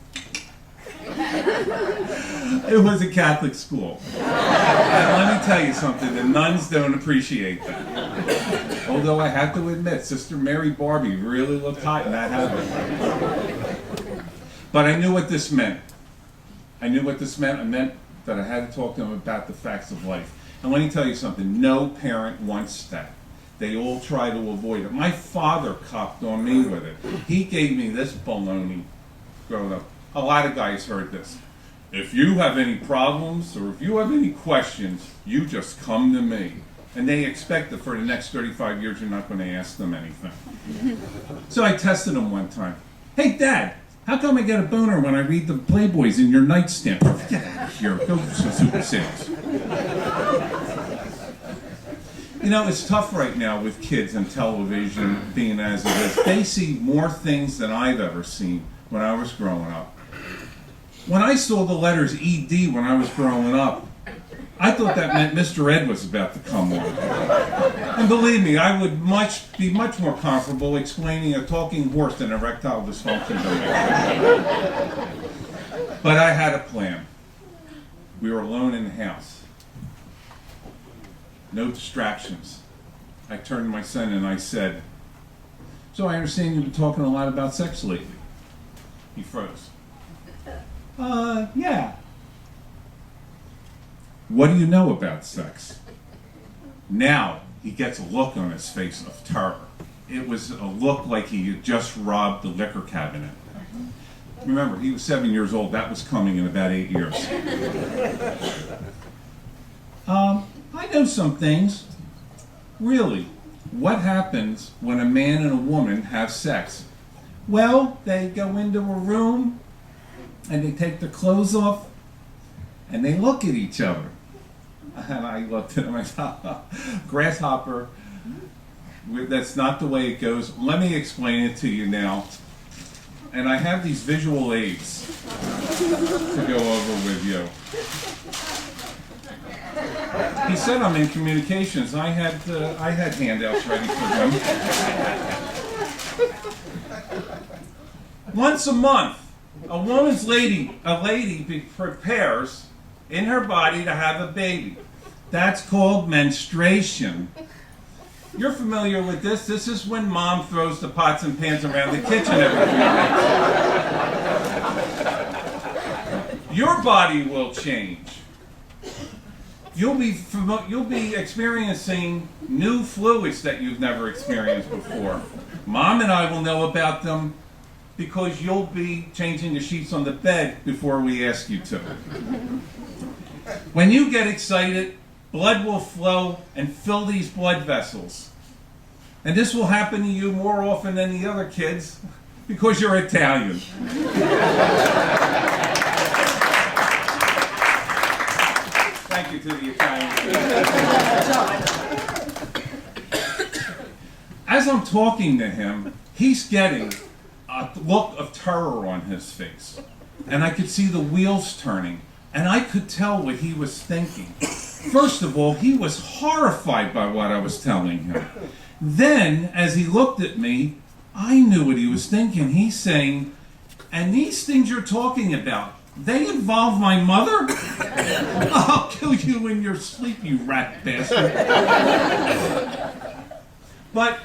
[SPEAKER 7] It was a Catholic school. And let me tell you something, the nuns don't appreciate that. Although I have to admit, Sister Mary Barbie really looked hot in that habit. But I knew what this meant. I knew what this meant. It meant that I had to talk to them about the facts of life. And let me tell you something, no parent wants that. They all try to avoid it. My father copped on me with it. He gave me this baloney growing up. A lot of guys heard this. If you have any problems or if you have any questions, you just come to me. And they expect that for the next 35 years you're not going to ask them anything. So I tested him one time. Hey, Dad, how come I get a boner when I read the Playboys in your nightstand? Get out of here. Go do some super sales. You know, it's tough right now with kids and television being as it is. They see more things than I've ever seen when I was growing up. When I saw the letters ED when I was growing up, I thought that meant Mr. Ed was about to come on. And believe me, I would be much more comfortable explaining a talking horse than erectile dysfunction to me. But I had a plan. We were alone in the house. No distractions. I turned to my son and I said, so I understand you've been talking a lot about sex lately. He froze. Yeah. What do you know about sex? Now he gets a look on his face of terror. It was a look like he had just robbed the liquor cabinet. Remember, he was 7 years old. That was coming in about 8 years. I know some things. Really, what happens when a man and a woman have sex? Well, they go into a room and they take their clothes off and they look at each other. And I looked at him and I thought, grasshopper, that's not the way it goes. Let me explain it to you now. And I have these visual aids to go over with you. He said I'm in communications. I had handouts ready for him. Once a month, a lady prepares in her body to have a baby. That's called menstruation. You're familiar with this. This is when mom throws the pots and pans around the kitchen every few minutes. Your body will change. You'll be experiencing new fluids that you've never experienced before. Mom and I will know about them because you'll be changing the sheets on the bed before we ask you to. When you get excited, blood will flow and fill these blood vessels. And this will happen to you more often than the other kids because you're Italian. Thank you to the Italian kids. As I'm talking to him, he's getting a look of terror on his face. And I could see the wheels turning. And I could tell what he was thinking. First of all, he was horrified by what I was telling him. Then, as he looked at me, I knew what he was thinking. He's saying, and these things you're talking about, they involve my mother? I'll kill you in your sleep, you rat bastard. But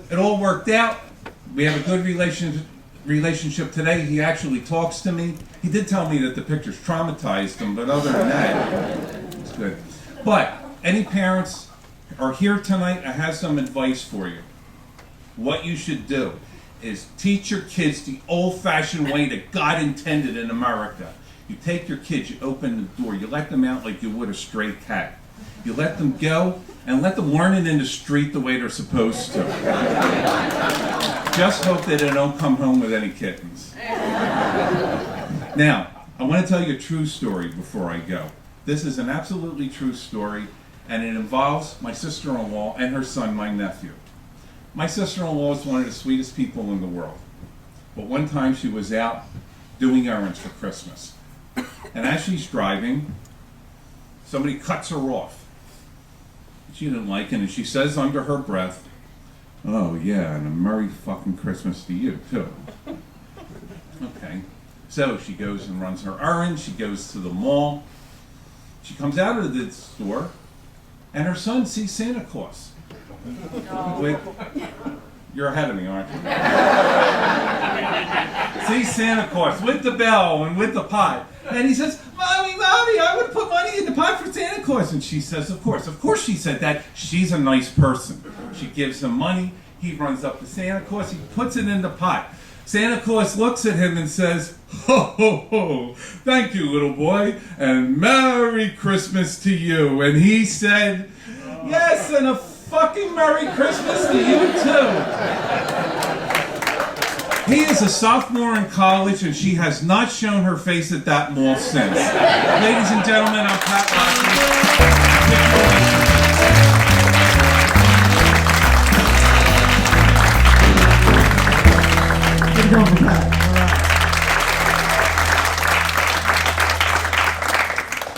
[SPEAKER 7] it all worked out. We have a good relationship today. He actually talks to me. He did tell me that the pictures traumatized him, but other than that, it's good. But any parents are here tonight, I have some advice for you. What you should do is teach your kids the old-fashioned way that God intended in America. You take your kids, you open the door, you let them out like you would a stray cat. You let them go and let them learn it in the street the way they're supposed to. Just hope that they don't come home with any kittens. Now, I want to tell you a true story before I go. This is an absolutely true story, and it involves my sister-in-law and her son, my nephew. My sister-in-law is one of the sweetest people in the world. But one time she was out doing errands for Christmas. And as she's driving, somebody cuts her off. She didn't like it, and she says under her breath, "Oh yeah, and a Merry fucking Christmas to you, too." Okay. So she goes and runs her errands, she goes to the mall. She comes out of the store, and her son sees Santa Claus. Wait, you're ahead of me, aren't you? Sees Santa Claus with the bell and with the pot. And he says, Mommy, I would put money in the pot for Santa Claus. And she says, of course she said that. She's a nice person. She gives him money. He runs up to Santa Claus. He puts it in the pot. Santa Claus looks at him and says, "Ho, ho, ho, thank you, little boy, and Merry Christmas to you." And he said, "Yes, and a fucking Merry Christmas to you, too." He is a sophomore in college, and she has not shown her face at that mall since. Ladies and gentlemen, I'm Pat Rocchi.
[SPEAKER 1] Good going for Pat.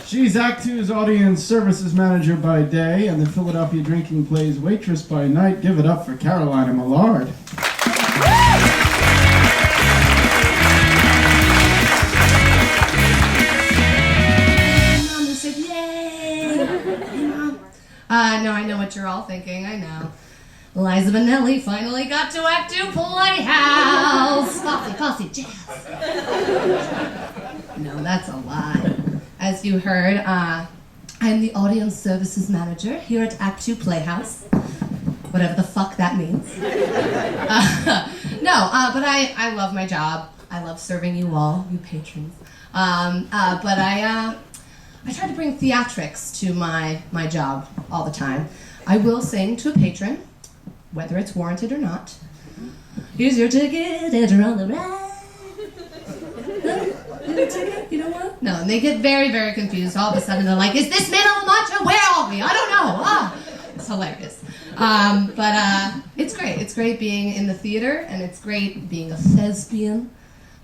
[SPEAKER 1] She's Act Two's audience services manager by day and the Philadelphia Drinking Plays waitress by night. Give it up for Carolina Millard.
[SPEAKER 2] Mom just said, "Yay!" No, I know what you're all thinking. I know. Liza Minnelli finally got to Act Two Playhouse. Posse, jazz. No, that's a lie. As you heard, I'm the audience services manager here at Act Two Playhouse. Whatever the fuck that means. But I love my job. I love serving you all, you patrons. But I try to bring theatrics to my job all the time. I will sing to a patron, whether it's warranted or not. Here's your ticket, enter on the ride. You know what? No, and they get very, very confused. All of a sudden they're like, "Is this man on the macho? Where are we? I don't know." It's hilarious. But it's great. It's great being in the theater, and it's great being a thespian.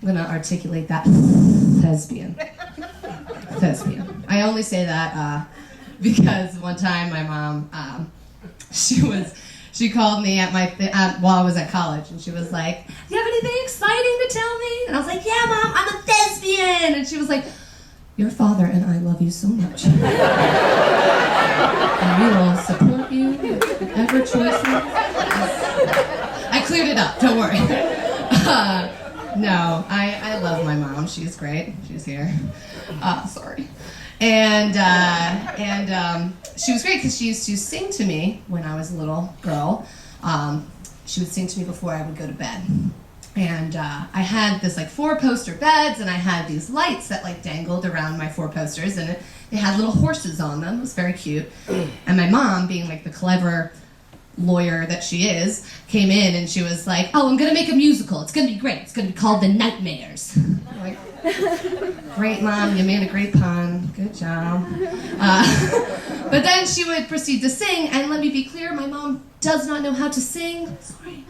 [SPEAKER 2] I'm going to articulate that. Thespian. I only say that
[SPEAKER 8] because one time my mom, she called me at while I was at college, and she was like, "Do you have anything exciting to tell me?" And I was like, "Yeah, Mom, I'm a thespian." And she was like, "Your father and I love you so much, and we will support you with whatever choices." I cleared it up. Don't worry. No, I love my mom. She's great. She's here. Sorry. And she was great because she used to sing to me when I was a little girl. She would sing to me before I would go to bed. And I had this like 4-poster beds, and I had these lights that like dangled around my 4 posters, and they had little horses on them. It was very cute. And my mom, being like the clever lawyer that she is, came in and she was like, "Oh, I'm gonna make a musical. It's gonna be great. It's gonna be called The Nightmares." I'm like, "Great, Mom, you made a great pun. Good job." But then she would proceed to sing, and let me be clear, my mom does not know how to sing. Sorry.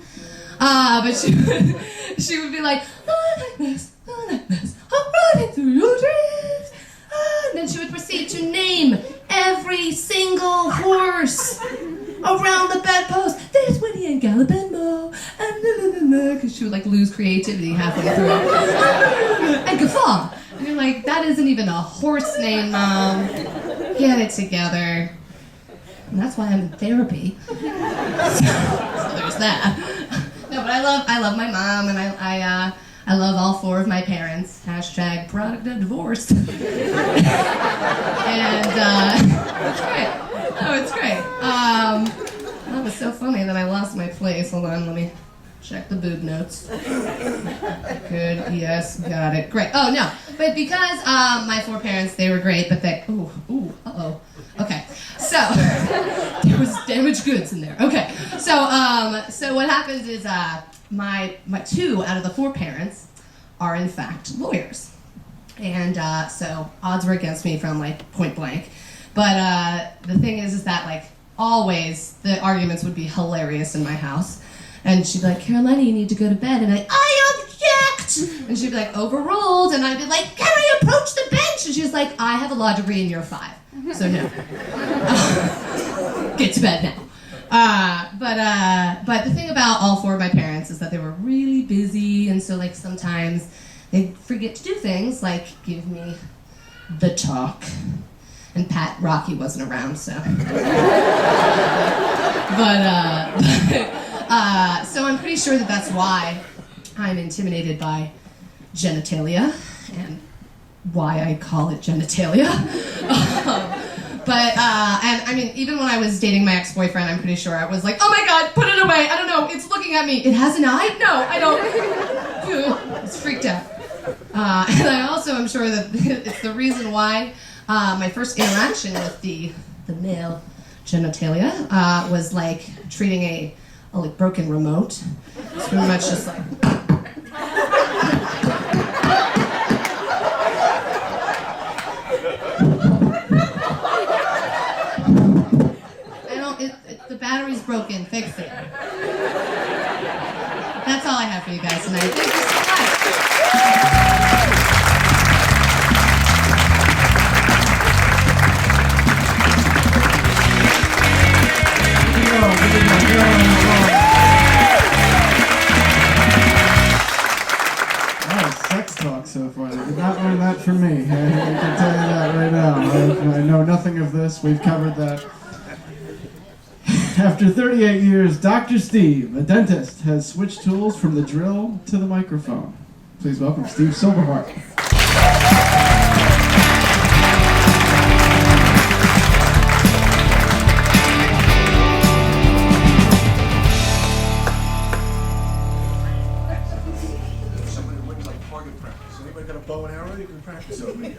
[SPEAKER 8] But she would be like, "Oh, like this, I'm running through your dreams." And then she would proceed to name every single horse around the bedpost. "There's Winnie and Gallop and Mo, and because she would like lose creativity halfway through. And Guffaw. And you're like, that isn't even a horse name, Mom. Get it together. And that's why I'm in therapy. So there's that. No, but I love my mom, and I love all 4 of my parents. # product of divorce. And it's great. Oh, it's great. That was so funny that I lost my place. Hold on, let me check the boob notes. Good, yes, got it. Great. Oh, no. But because my 4 parents, they were great, but they... uh-oh. Okay. So, there was damaged goods in there. Okay. So what happens is my 2 out of the 4 parents are, in fact, lawyers. And so odds were against me from, like, point blank. But the thing is that, like, always the arguments would be hilarious in my house. And she'd be like, "Carolina, you need to go to bed." And I'd be like, "I object!" And she'd be like, "Overruled." And I'd be like, "Can I approach the bench?" And she was like, "I have a law degree and you're 5. So no. Get to bed now." But the thing about all 4 of my parents is that they were really busy, and so like sometimes they'd forget to do things like give me the talk. And Rocchi wasn't around, so. So I'm pretty sure that that's why I'm intimidated by genitalia, and why I call it genitalia. And I mean, even when I was dating my ex-boyfriend, I'm pretty sure I was like, "Oh my God, put it away, I don't know, it's looking at me. It has an eye? No, I don't." I was freaked out. And I also am sure that it's the reason why my first interaction with the male genitalia was like treating a like broken remote. It's pretty much just like. The battery's broken. Fix it. That's all I have for you guys tonight. Thank you so much.
[SPEAKER 1] Sex talk so far. They did not learn that from me. I can tell you that right now. I know nothing of this. We've covered that. After 38 years, Dr. Steve, a dentist, has switched tools from the drill to the microphone. Please welcome Steve Silverhardt.
[SPEAKER 9] Bow and arrow, you can practice over here.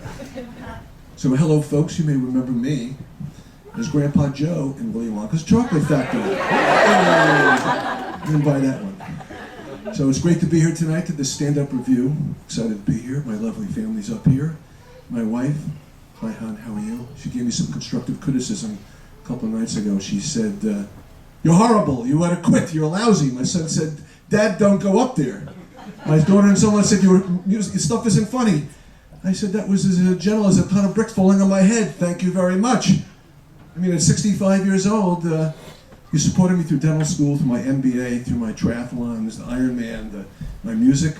[SPEAKER 9] So hello folks, you may remember me as Grandpa Joe in Willy Wonka's Chocolate Factory. And by that one. So it's great to be here tonight to this stand-up review. Excited to be here. My lovely family's up here. My wife, hi hon, how are you? She gave me some constructive criticism a couple of nights ago. She said, "You're horrible, you ought to quit, you're lousy." My son said, "Dad, don't go up there." My daughter and someone said, your stuff isn't funny. I said, "That was as gentle as a ton of bricks falling on my head. Thank you very much." I mean, at 65 years old, you supported me through dental school, through my MBA, through my triathlons, the Ironman, my music.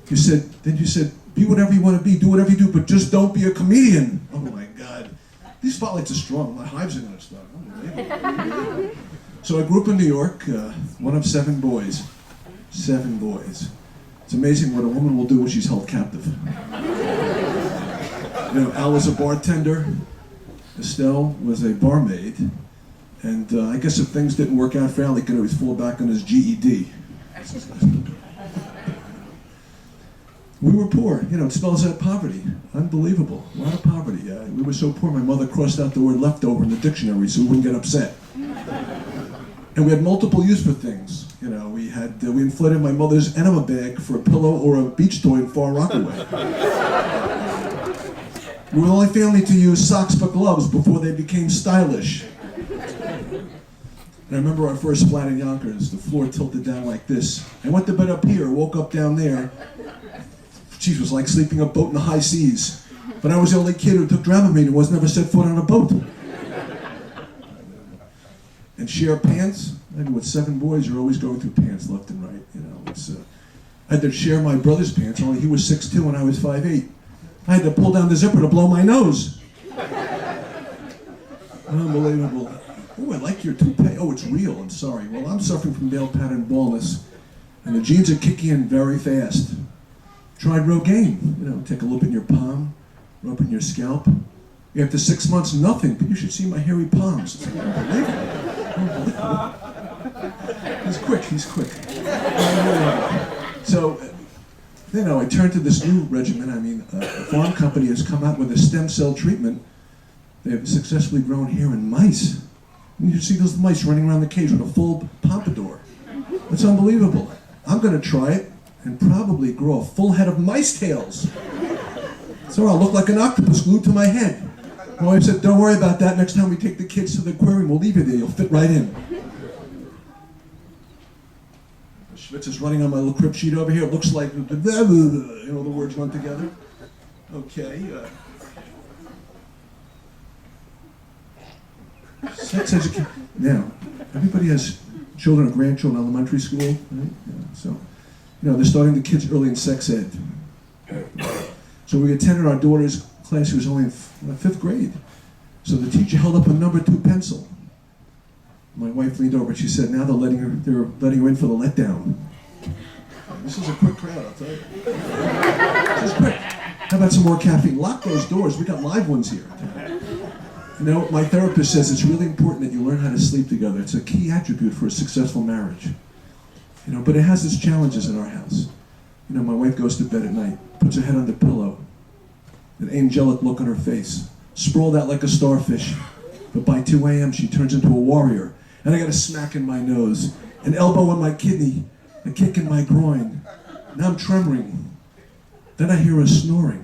[SPEAKER 9] You said, be whatever you want to be, do whatever you do, but just don't be a comedian. Oh my God. These spotlights are strong. My hives are going to start. Unbelievable. So I grew up in New York, one of 7 boys. 7 boys. It's amazing what a woman will do when she's held captive. You know, Al was a bartender. Estelle was a barmaid. And I guess if things didn't work out for Al, he could always fall back on his GED. We were poor. You know, it spells out poverty. Unbelievable. A lot of poverty. We were so poor, my mother crossed out the word leftover in the dictionary so we wouldn't get upset. And we had multiple use for things. You know, we inflated my mother's enema bag for a pillow or a beach toy in Far Rockaway. We were the only family to use socks for gloves before they became stylish. And I remember our first flat in Yonkers, the floor tilted down like this. I went to bed up here, woke up down there. Geez, it was like sleeping a boat in the high seas. But I was the only kid who took Dramamine and was never set foot on a boat. And share pants. I mean, with 7 boys, you're always going through pants left and right. You know, I had to share my brother's pants. Only he was 6'2" and I was 5'8". I had to pull down the zipper to blow my nose. Unbelievable. Oh, I like your toupee. Oh, it's real. I'm sorry. Well, I'm suffering from male pattern baldness, and the genes are kicking in very fast. Tried Rogaine. You know, take a look in your palm, rub in your scalp. After 6 months, nothing. But you should see my hairy palms. It's unbelievable. He's quick. So, you know, I turned to this new regimen. I mean, a farm company has come out with a stem cell treatment. They have successfully grown hair in mice. And you see those mice running around the cage with a full pompadour. It's unbelievable. I'm going to try it and probably grow a full head of mice tails. So I'll look like an octopus glued to my head. My wife said, don't worry about that. Next time we take the kids to the aquarium, we'll leave you there. You'll fit right in. Schwitz is running on my little crib sheet over here. It looks like, you know, the words run together. Okay. Sex education. Now, everybody has children or grandchildren in elementary school, right? Yeah. So, you know, they're starting the kids early in sex ed. So we attended our daughter's class. She was only in 5th grade. So the teacher held up a number 2 pencil. My wife leaned over and she said, now they're letting her in for the letdown. This is a quick crowd, I'll tell you. This is quick. How about some more caffeine? Lock those doors. We got live ones here. You know, my therapist says it's really important that you learn how to sleep together. It's a key attribute for a successful marriage. You know, but it has its challenges in our house. You know, my wife goes to bed at night, puts her head on the pillow, an angelic look on her face, sprawled out like a starfish. But by 2 a.m. she turns into a warrior, and I got a smack in my nose, an elbow in my kidney, a kick in my groin. Now I'm tremoring. Then I hear her snoring.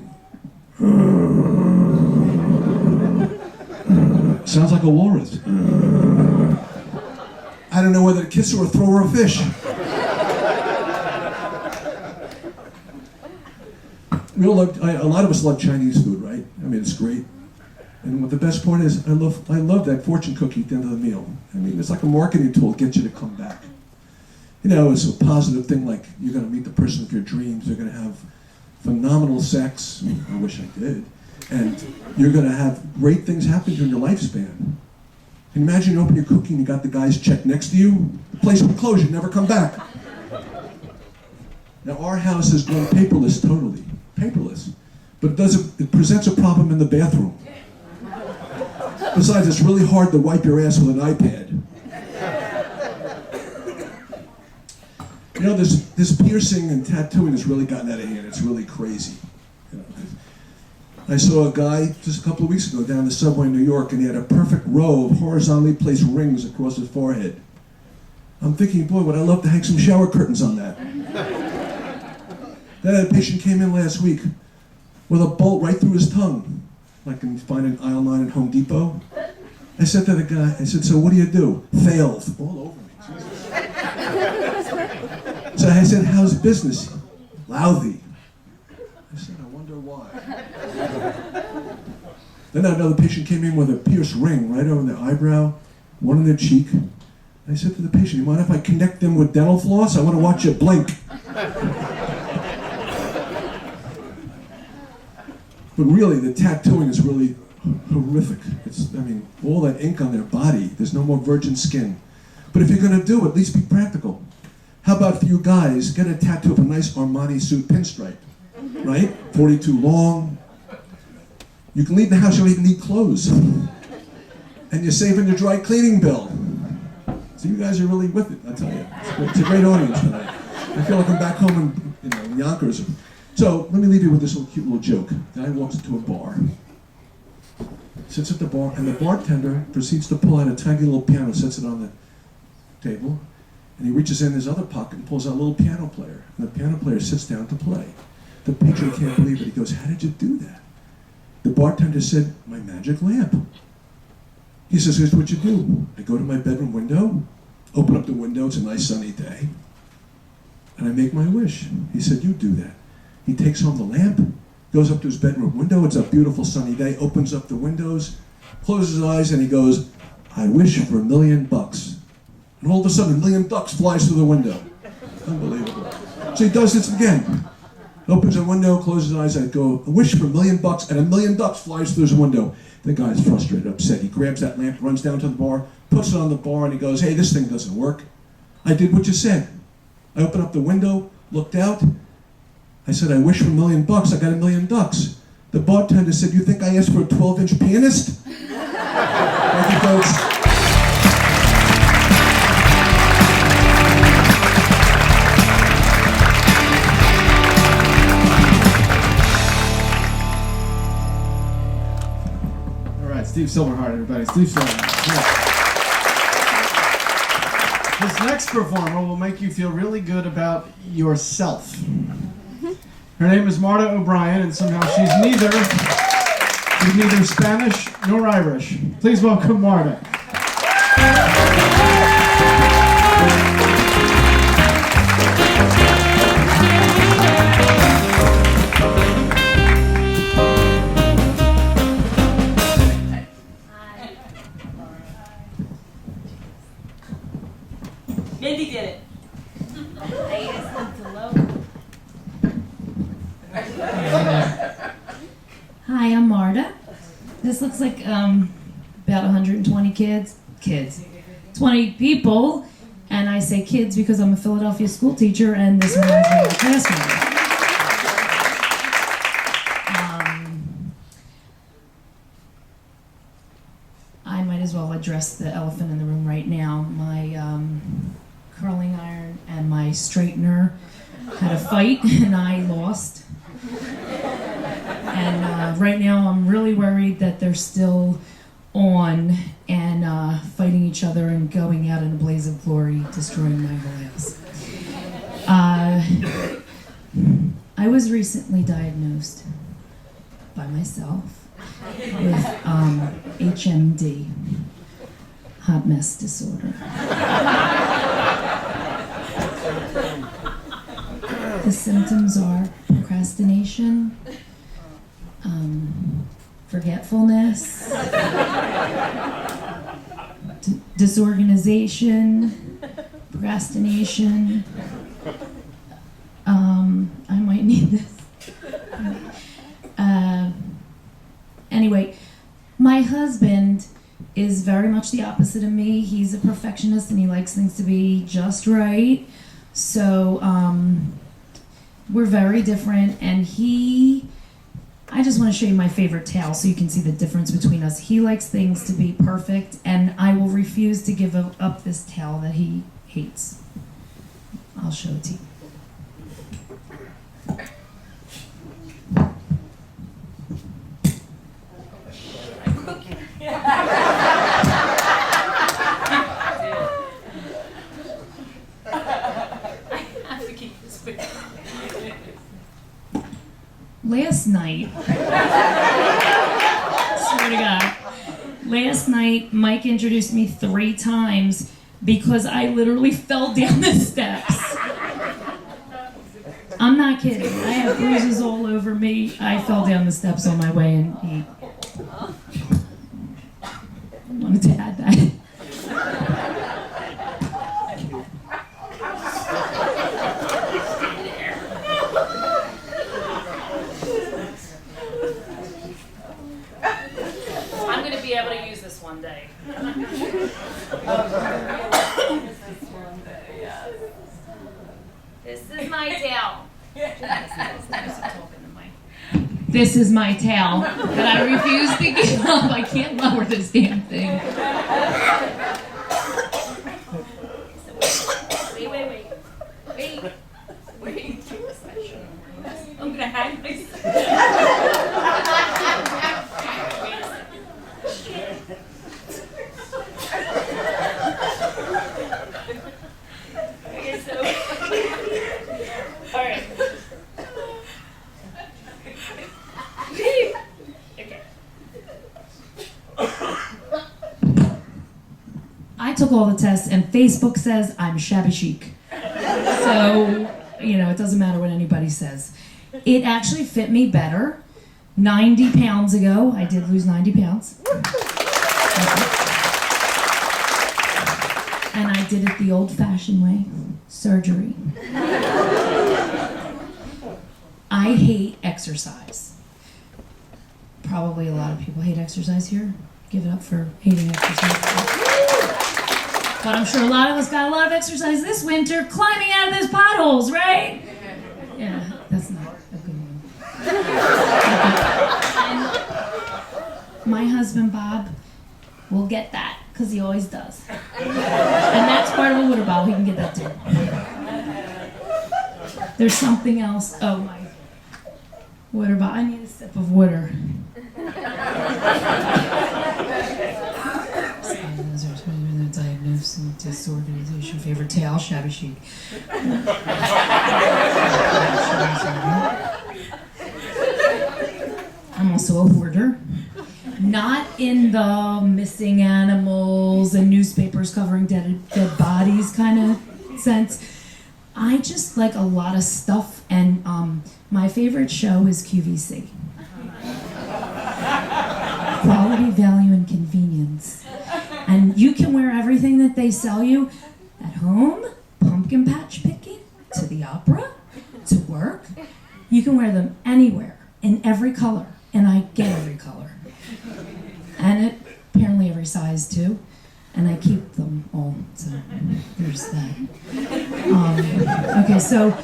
[SPEAKER 9] Sounds like a walrus. I don't know whether to kiss her or throw her a fish. A lot of us love Chinese food, right? I mean, it's great. And what the best part is, I love that fortune cookie at the end of the meal. I mean, it's like a marketing tool to get you to come back. You know, it's a positive thing, like you're going to meet the person of your dreams. You're going to have phenomenal sex. I wish I did. And you're going to have great things happen during your lifespan. Imagine you open your cookie and you got the guy's check next to you. The place would close. You'd never come back. Now, our house has gone paperless totally. Paperless. But it presents a problem in the bathroom. Besides, it's really hard to wipe your ass with an iPad. You know, this piercing and tattooing has really gotten out of hand. It's really crazy. You know, I saw a guy just a couple of weeks ago down the subway in New York, and he had a perfect row of horizontally placed rings across his forehead. I'm thinking, boy, would I love to hang some shower curtains on that. Then a patient came in last week with a bolt right through his tongue, like you can find in aisle 9 at Home Depot. I said to the guy, I said, so what do you do? Failed. All over me. Jesus. So I said, how's business? Lousy. I said, I wonder why. Then another patient came in with a pierced ring right over their eyebrow, one in their cheek. I said to the patient, you mind if I connect them with dental floss? I want to watch you blink. But really, the tattooing is really horrific. All that ink on their body, there's no more virgin skin. But if you're going to do it, at least be practical. How about for you guys, get a tattoo of a nice Armani suit pinstripe, right? 42 long. You can leave the house, you don't even need clothes. And you're saving your dry cleaning bill. So you guys are really with it, I tell you. It's a great audience tonight. I feel like I'm back home in Yonkers. So let me leave you with this cute little joke. The guy walks into a bar, sits at the bar, and the bartender proceeds to pull out a tiny little piano, sets it on the table, and he reaches in his other pocket and pulls out a little piano player. And the piano player sits down to play. The patron can't believe it. He goes, how did you do that? The bartender said, my magic lamp. He says, here's what you do. I go to my bedroom window, open up the window, it's a nice sunny day, and I make my wish. He said, you do that. He takes home the lamp, goes up to his bedroom window, it's a beautiful sunny day, opens up the windows, closes his eyes, and he goes, I wish for $1 million. And all of a sudden, $1 million flies through the window. Unbelievable. So he does this again. Opens a window, closes his eyes, I go, I wish for $1 million, and $1 million flies through his window. The guy's frustrated, upset. He grabs that lamp, runs down to the bar, puts it on the bar, and he goes, hey, this thing doesn't work. I did what you said. I opened up the window, looked out. I said, I wish for $1 million. I got $1 million. The bartender said, you think I asked for a 12-inch pianist? Thank you, folks.
[SPEAKER 1] Steve Silverhardt, everybody. Steve Silverhardt. Yeah. This next performer will make you feel really good about yourself. Her name is Marta O'Brien, and somehow she's neither Spanish nor Irish. Please welcome Marta.
[SPEAKER 5] Mindy did it.
[SPEAKER 10] Hi, I'm Marta. This looks like about 120 kids, 20 people, and I say kids because I'm a Philadelphia school teacher, and this reminds me of my classmate. I might as well address the elephant in the room right now. My curling iron and my straightener had a fight, and I lost. And right now I'm really worried that they're still on and fighting each other and going out in a blaze of glory, destroying my whole house. I was recently diagnosed by myself with HMD, hot mess disorder. The symptoms are procrastination, forgetfulness, disorganization, procrastination. I might need this. Anyway, my husband is very much the opposite of me. He's a perfectionist and he likes things to be just right. So we're very different, and I just want to show you my favorite towel so you can see the difference between us. He likes things to be perfect, and I will refuse to give up this towel that he hates. I'll show it to you. Last night, swear to God, last night Mike introduced me 3 times because I literally fell down the steps. I'm not kidding. I have bruises all over me. I fell down the steps on my way, and he wanted to add that.
[SPEAKER 6] I'm going to be able to use this one day. This is my tail.
[SPEAKER 10] This is my tail that I refuse to give up. I can't lower this damn thing.
[SPEAKER 6] Wait. I'm going to hang myself. Okay, so. All right. Okay.
[SPEAKER 10] I took all the tests, and Facebook says I'm shabby chic. So, it doesn't matter what anybody says. It actually fit me better. 90 pounds ago, I did lose 90 pounds. And I did it the old-fashioned way, surgery. I hate exercise. Probably a lot of people hate exercise here. Give it up for hating exercise. But I'm sure a lot of us got a lot of exercise this winter climbing out of those potholes, right? Yeah, that's not a good one. And my husband, Bob, will get that, because he always does. And that's part of a water bottle. He can get that too. There's something else. Oh, my water bottle. I need a sip of water. Diagnosis, disorganization, favorite tail, shabby chic. I'm also a hoarder. Not in the missing animals and newspapers covering dead bodies kind of sense. I just like a lot of stuff, and my favorite show is QVC. Quality, value, and convenience. And you can wear everything that they sell you at home, pumpkin patch picking, to the opera, to work. You can wear them anywhere, in every color, and I get every color. And apparently every size too, and I keep them all, so there's that. Okay, so,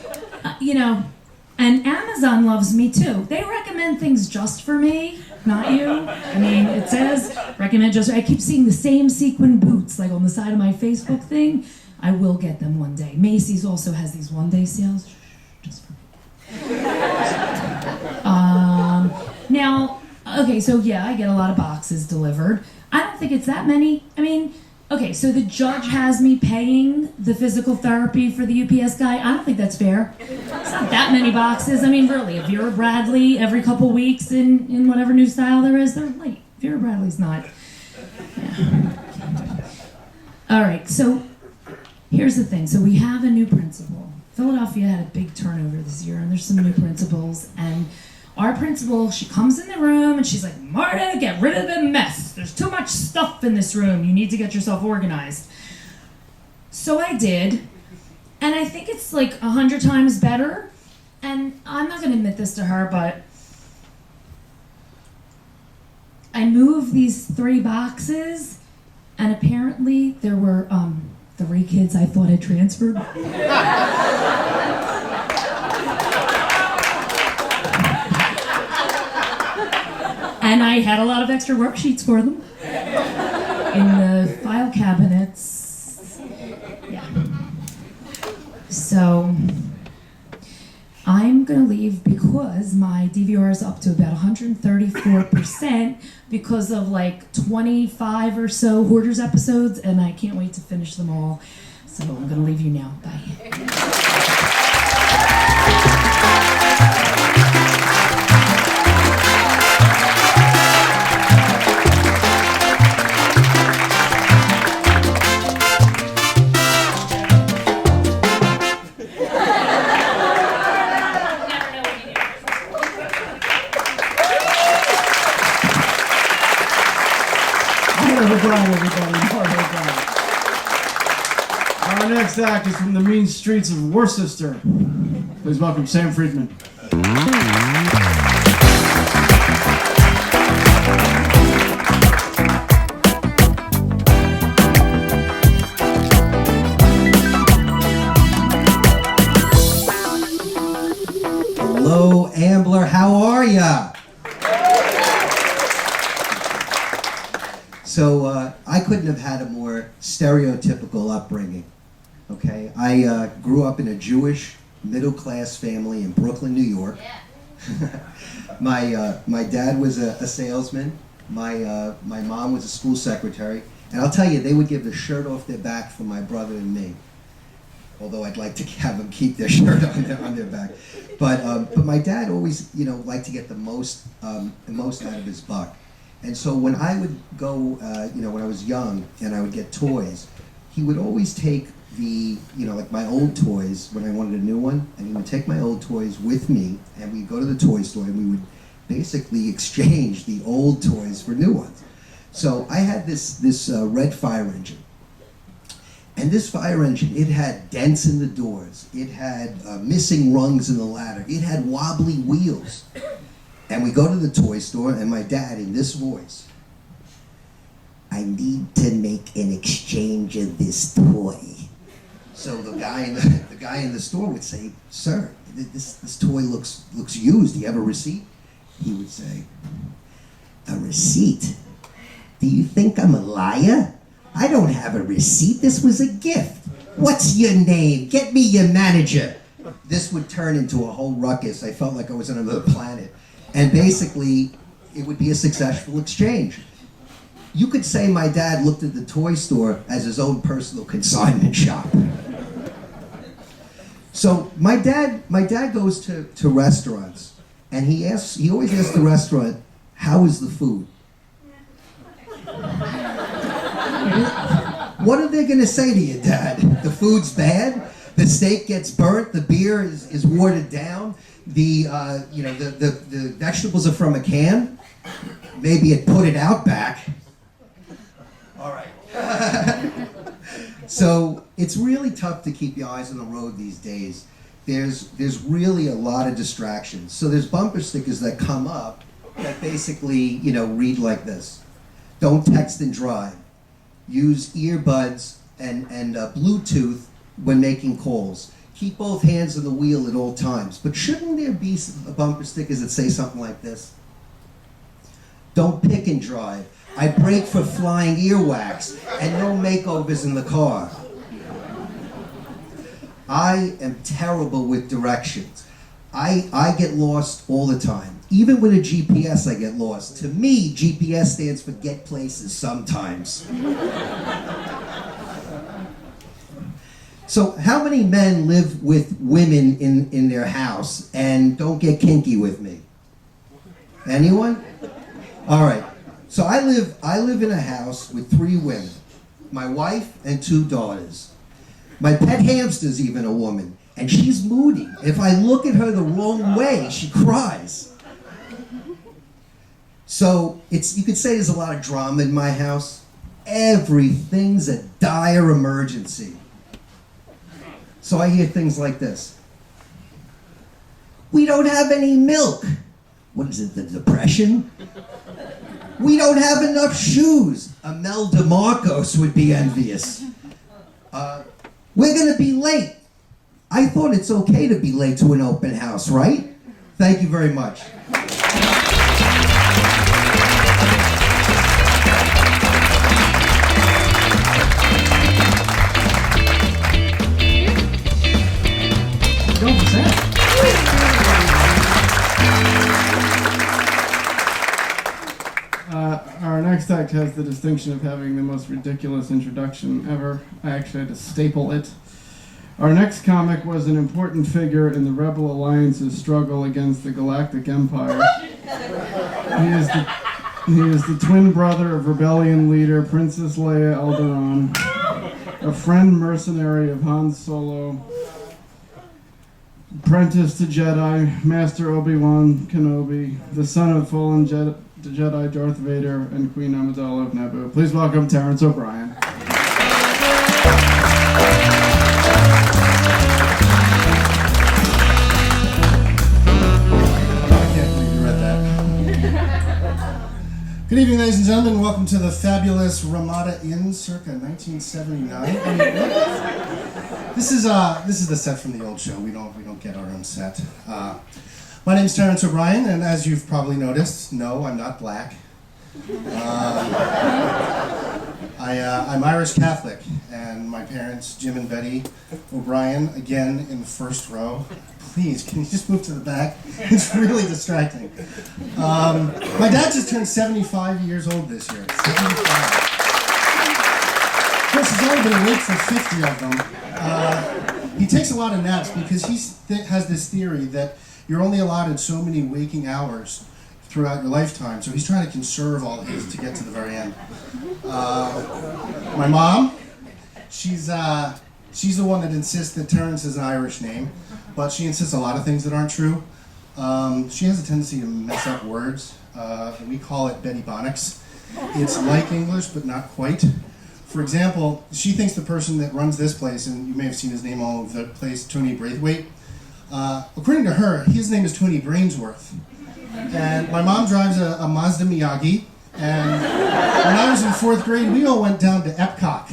[SPEAKER 10] and Amazon loves me too. They recommend things just for me, not you. I mean, it says recommend just. I keep seeing the same sequin boots like on the side of my Facebook thing. I will get them one day. Macy's also has these one-day sales, just for me. Now, okay, so yeah, I get a lot of boxes delivered. I don't think it's that many. I mean, okay, so the judge has me paying the physical therapy for the UPS guy. I don't think that's fair. It's not that many boxes. I mean, really, if Vera Bradley every couple weeks in whatever new style there is, they're late. Vera Bradley's not. Yeah. All right, so here's the thing. So we have a new principal. Philadelphia had a big turnover this year, and there's some new principals, and our principal, she comes in the room and she's like, Marta, get rid of the mess. There's too much stuff in this room. You need to get yourself organized. So I did, and I think it's like 100 times better. And I'm not going to admit this to her, but I moved these 3 boxes, and apparently there were 3 kids I thought had transferred. And I had a lot of extra worksheets for them in the file cabinets. Yeah. So I'm going to leave because my DVR is up to about 134% because of like 25 or so Hoarders episodes, and I can't wait to finish them all. So I'm going to leave you now. Bye.
[SPEAKER 1] O'Brien, everybody. Marta O'Brien. Our next act is from the mean streets of Worcester. Please welcome Sam Friedman.
[SPEAKER 11] Hello, Ambler. How are ya? So I couldn't have had a more stereotypical upbringing. Okay, I grew up in a Jewish middle-class family in Brooklyn, New York. My dad was a salesman. My mom was a school secretary. And I'll tell you, they would give the shirt off their back for my brother and me. Although I'd like to have them keep their shirt on their back. But my dad always, liked to get the most out of his buck. And so when I would go, when I was young and I would get toys, he would always take like my old toys when I wanted a new one, and he would take my old toys with me, and we'd go to the toy store and we would basically exchange the old toys for new ones. So I had this red fire engine. And this fire engine, it had dents in the doors. It had missing rungs in the ladder. It had wobbly wheels. And we go to the toy store, and my dad, in this voice, "I need to make an exchange of this toy." So the guy in the store would say, "Sir, this toy looks used. Do you have a receipt?" He would say, "A receipt? Do you think I'm a liar? I don't have a receipt. This was a gift. What's your name? Get me your manager." This would turn into a whole ruckus. I felt like I was on another planet. And basically, it would be a successful exchange. You could say my dad looked at the toy store as his own personal consignment shop. So my dad goes to restaurants, and he always asks the restaurant, "How is the food?" What are they going to say to you, Dad? The food's bad? The steak gets burnt? The beer is watered down? The vegetables are from a can? Maybe it put it out back. All right. So it's really tough to keep your eyes on the road these days. There's really a lot of distractions. So there's bumper stickers that come up that basically, read like this. Don't text and drive. Use earbuds and Bluetooth when making calls. Keep both hands on the wheel at all times. But shouldn't there be some bumper stickers that say something like this? Don't pick and drive. I brake for flying earwax, and no makeovers in the car. I am terrible with directions. I get lost all the time. Even with a GPS, I get lost. To me, GPS stands for get places sometimes. So how many men live with women in their house and don't get kinky with me? Anyone? All right. So I live in a house with 3 women, my wife and 2 daughters. My pet hamster's even a woman, and she's moody. If I look at her the wrong way, she cries. So you could say there's a lot of drama in my house. Everything's a dire emergency. So I hear things like this. We don't have any milk. What is it, the Depression? We don't have enough shoes. Amel DeMarcos would be envious. We're going to be late. I thought it's okay to be late to an open house, right? Thank you very much.
[SPEAKER 1] Our next act has the distinction of having the most ridiculous introduction ever. I actually had to staple it. Our next comic was an important figure in the Rebel Alliance's struggle against the Galactic Empire. He is the twin brother of rebellion leader Princess Leia Alderaan, a friend mercenary of Han Solo, apprentice to Jedi, Master Obi-Wan Kenobi, the son of fallen the Jedi Darth Vader and Queen Amidala of Naboo. Please welcome Terence O'Brien.
[SPEAKER 12] Good evening, ladies and gentlemen. Welcome to the fabulous Ramada Inn, circa 1979. This is the set from the old show. We don't get our own set. My name's Terence O'Brien, and as you've probably noticed, no, I'm not black. I'm Irish Catholic, and my parents, Jim and Betty O'Brien, again in the first row. Please, can you just move to the back? It's really distracting. My dad just turned 75 years old this year. 75. Of course, he's only been awake for 50 of them. He takes a lot of naps because he has this theory that you're only allotted so many waking hours throughout your lifetime, so he's trying to conserve all his to get to the very end. My mom, she's the one that insists that Terence is an Irish name, but she insists a lot of things that aren't true. She has a tendency to mess up words. We call it Betty Bonics. It's like English, but not quite. For example, she thinks the person that runs this place, and you may have seen his name all over the place, Tony Braithwaite, according to her, his name is Tony Brainsworth. And my mom drives a Mazda Miyagi, and when I was in 4th grade, we all went down to Epcot.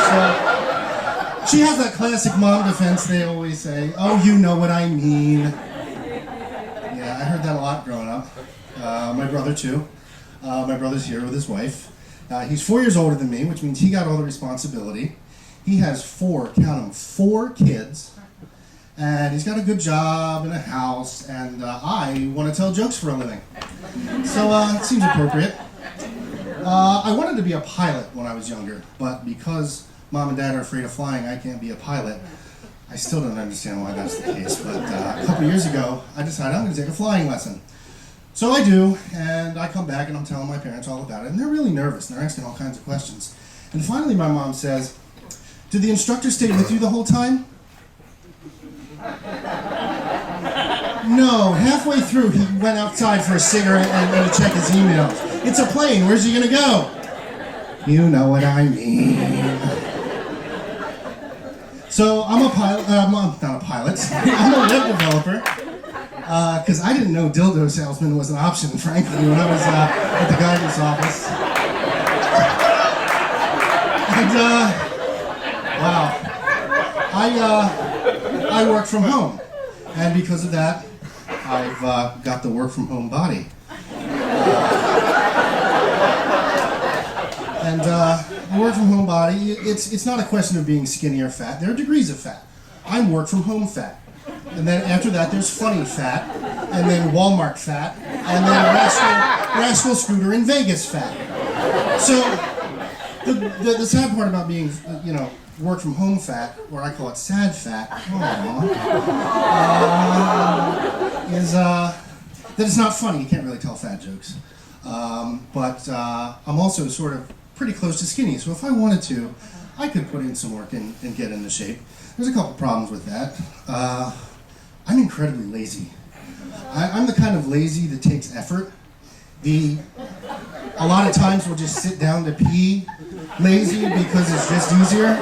[SPEAKER 12] So she has that classic mom defense they always say, oh, you know what I mean. Yeah, I heard that a lot growing up. My brother, too. My brother's here with his wife. He's 4 years older than me, which means he got all the responsibility. He has 4 kids. And he's got a good job and a house, and I want to tell jokes for a living. So it seems appropriate. I wanted to be a pilot when I was younger, but because Mom and Dad are afraid of flying, I can't be a pilot. I still don't understand why that's the case, but a couple years ago, I decided I'm going to take a flying lesson. So I do, and I come back and I'm telling my parents all about it, and they're really nervous, and they're asking all kinds of questions. And finally my mom says, did the instructor stay with you the whole time? No, halfway through he went outside for a cigarette and to check his emails. It's a plane, where's he gonna go? You know what I mean. So I'm a pilot, not a pilot, I'm a web developer, because I didn't know dildo salesman was an option, frankly, when I was at the guidance office. And, wow, I work from home, and because of that, I've got the work from home body. And work from home body, it's not a question of being skinny or fat. There are degrees of fat. I'm work from home fat. And then after that, there's funny fat, and then Walmart fat, and then Rascal Scooter in Vegas fat. So the sad part about being, work from home fat, or I call it sad fat, is that it's not funny. You can't really tell fat jokes. But I'm also sort of pretty close to skinny, so if I wanted to, I could put in some work and get into shape. There's a couple problems with that. I'm incredibly lazy. I'm the kind of lazy that takes effort. A lot of times we'll just sit down to pee lazy because it's just easier.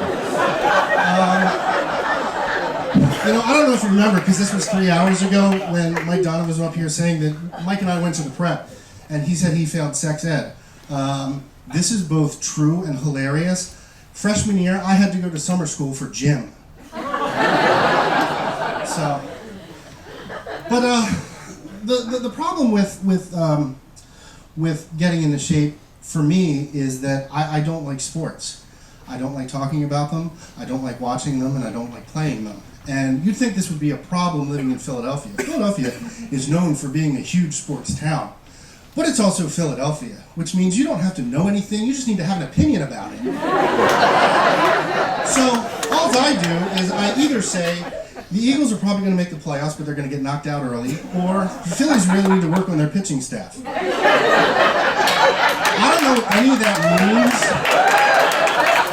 [SPEAKER 12] I don't know if you remember, because this was 3 hours ago when Mike Donovan was up here saying that Mike and I went to the prep, and he said he failed sex ed. This is both true and hilarious. Freshman year, I had to go to summer school for gym. The problem with getting into shape for me is that I don't like sports. I don't like talking about them, I don't like watching them, and I don't like playing them. And you'd think this would be a problem living in Philadelphia. Philadelphia is known for being a huge sports town, but it's also Philadelphia, which means you don't have to know anything, you just need to have an opinion about it. So all I do is I either say, the Eagles are probably going to make the playoffs, but they're going to get knocked out early, or the Phillies really need to work on their pitching staff. I don't know what any of that means,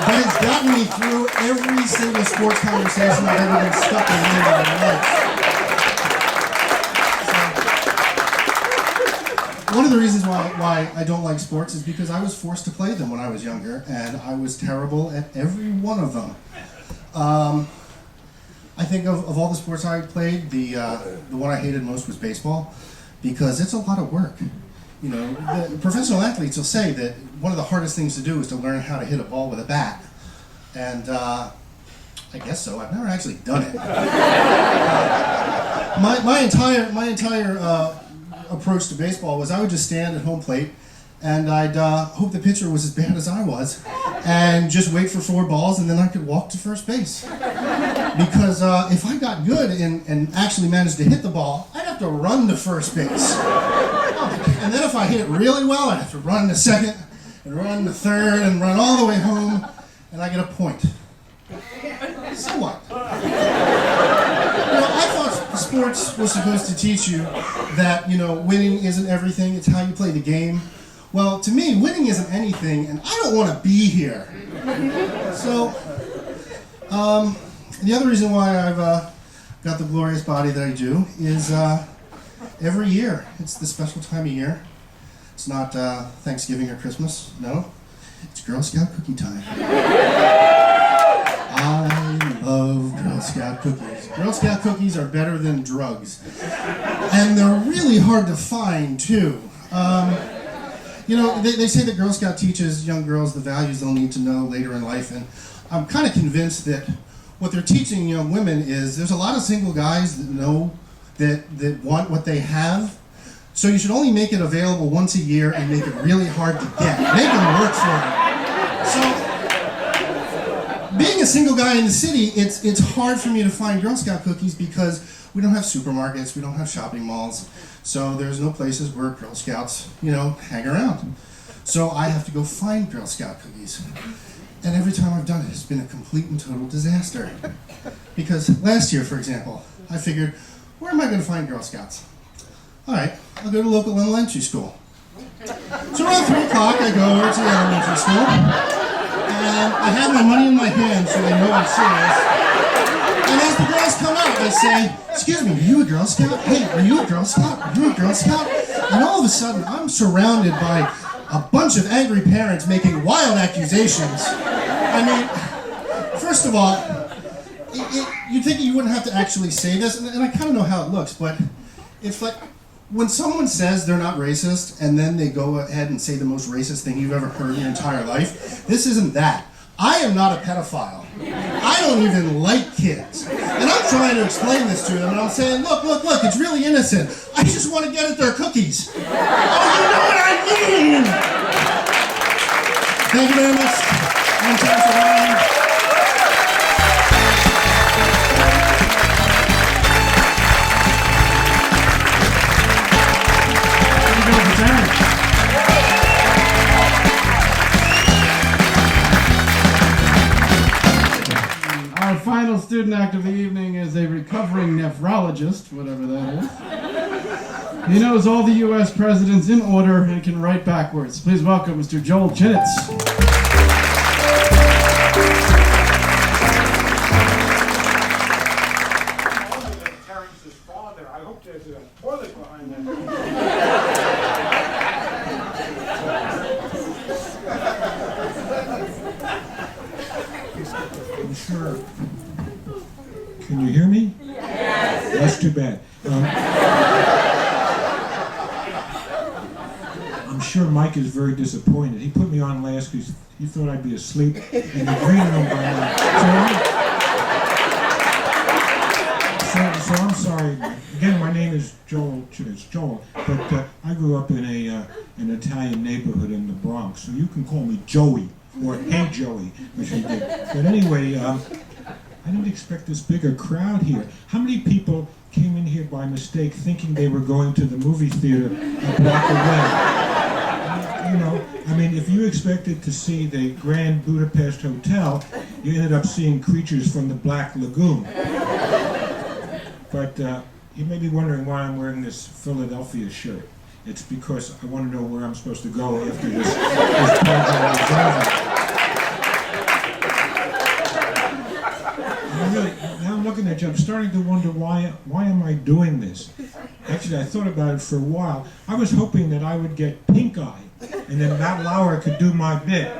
[SPEAKER 12] but it's gotten me through every single sports conversation I've ever been stuck in my life. one of the reasons why I don't like sports is because I was forced to play them when I was younger, and I was terrible at every one of them. I think of all the sports I played, the one I hated most was baseball, because it's a lot of work. You know, the professional athletes will say that one of the hardest things to do is to learn how to hit a ball with a bat, and I guess so. I've never actually done it. My entire approach to baseball was I would just stand at home plate and I'd hope the pitcher was as bad as I was and just wait for 4 balls and then I could walk to first base. Because if I got good and actually managed to hit the ball, I'd have to run to first base. And then if I hit it really well, I'd have to run to second and run to third and run all the way home and I get a point. So what? I thought sports was supposed to teach you that, winning isn't everything, it's how you play the game. Well, to me, winning isn't anything, and I don't want to be here. So, the other reason why I've got the glorious body that I do is every year. It's the special time of year. It's not Thanksgiving or Christmas, no. It's Girl Scout cookie time. I love Girl Scout cookies. Girl Scout cookies are better than drugs. And they're really hard to find, too. They say that Girl Scout teaches young girls the values they'll need to know later in life, and I'm kind of convinced that what they're teaching young women is there's a lot of single guys that know that want what they have, so you should only make it available once a year and make it really hard to get. Make them work for it. So, being a single guy in the city, it's hard for me to find Girl Scout cookies because we don't have supermarkets, we don't have shopping malls, so there's no places where Girl Scouts, hang around. So I have to go find Girl Scout cookies. And every time I've done it, it's been a complete and total disaster. Because last year, for example, I figured, where am I going to find Girl Scouts? All right, I'll go to local elementary school. So around 3 o'clock, I go over to the elementary school, and I have my money in my hand so they know I'm serious. And as the girls come out, I say, excuse me, are you a Girl Scout? Hey, are you a Girl Scout? Are you a Girl Scout? And all of a sudden, I'm surrounded by a bunch of angry parents making wild accusations. I mean, first of all, you'd think you wouldn't have to actually say this, and I kind of know how it looks, but it's like when someone says they're not racist, and then they go ahead and say the most racist thing you've ever heard in your entire life, this isn't that. I am not a pedophile. I don't even like kids. And I'm trying to explain this to them, and I'm saying, look, it's really innocent. I just want to get at their cookies. Oh, you know what I mean! Thank you very much. I'm Terence O'Brien.
[SPEAKER 1] Our final student act of the evening is a recovering nephrologist, whatever that is. He knows all the U.S. presidents in order and can write backwards. Please welcome Mr. Joel Chinitz.
[SPEAKER 13] Terence's father. I hope there's a toilet behind that.
[SPEAKER 9] I'm sure. Can you hear me?
[SPEAKER 5] Yes.
[SPEAKER 9] That's too bad. I'm sure Mike is very disappointed. He put me on last because he thought I'd be asleep in the green room by now. So I'm sorry. Again, my name is Joel Chinitz, Joel, but I grew up in an Italian neighborhood in the Bronx, so you can call me Joey, or Hey Joey, which he did. But anyway, I didn't expect this bigger crowd here. How many people came in here by mistake thinking they were going to the movie theater a block away? If you expected to see the Grand Budapest Hotel, you ended up seeing creatures from the Black Lagoon. But you may be wondering why I'm wearing this Philadelphia shirt. It's because I want to know where I'm supposed to go after this program is over. Really, now I'm looking at you, I'm starting to wonder why am I doing this?
[SPEAKER 13] Actually, I thought about it for a while. I was hoping that I would get pink eye, and then Matt Lauer could do my bit.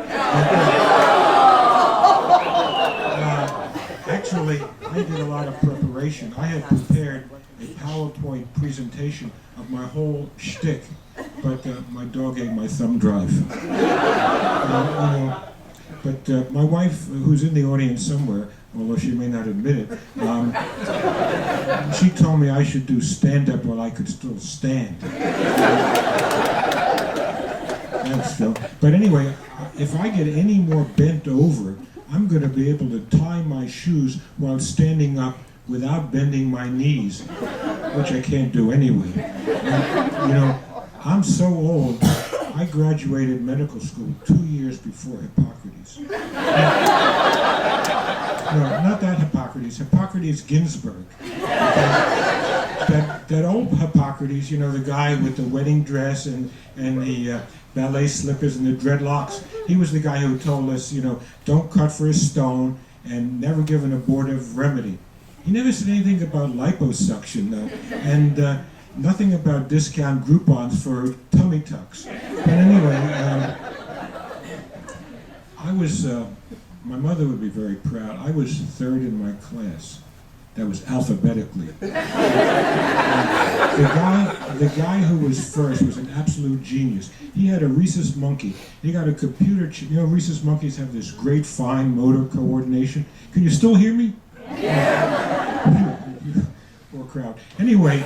[SPEAKER 13] Actually, I did a lot of preparation. I had prepared a PowerPoint presentation of my whole shtick, but my dog ate my thumb drive. But my wife, who's in the audience somewhere, although she may not admit it, she told me I should do stand-up while I could still stand. That's Phil. But anyway, if I get any more bent over, I'm going to be able to tie my shoes while standing up without bending my knees, which I can't do anyway. And, I'm so old, I graduated medical school 2 years before Hippocrates. No, not that Hippocrates, Hippocrates Ginsburg. That old Hippocrates, the guy with the wedding dress and the ballet slippers and the dreadlocks, he was the guy who told us, don't cut for a stone and never give an abortive remedy. He never said anything about liposuction, though, and nothing about discount Groupons for tummy tucks. But anyway, my mother would be very proud. I was third in my class. That was alphabetically. The guy who was first was an absolute genius. He had a rhesus monkey. He got a computer chip. Rhesus monkeys have this great fine motor coordination. Can you still hear me? Yeah. Poor crowd. Anyway,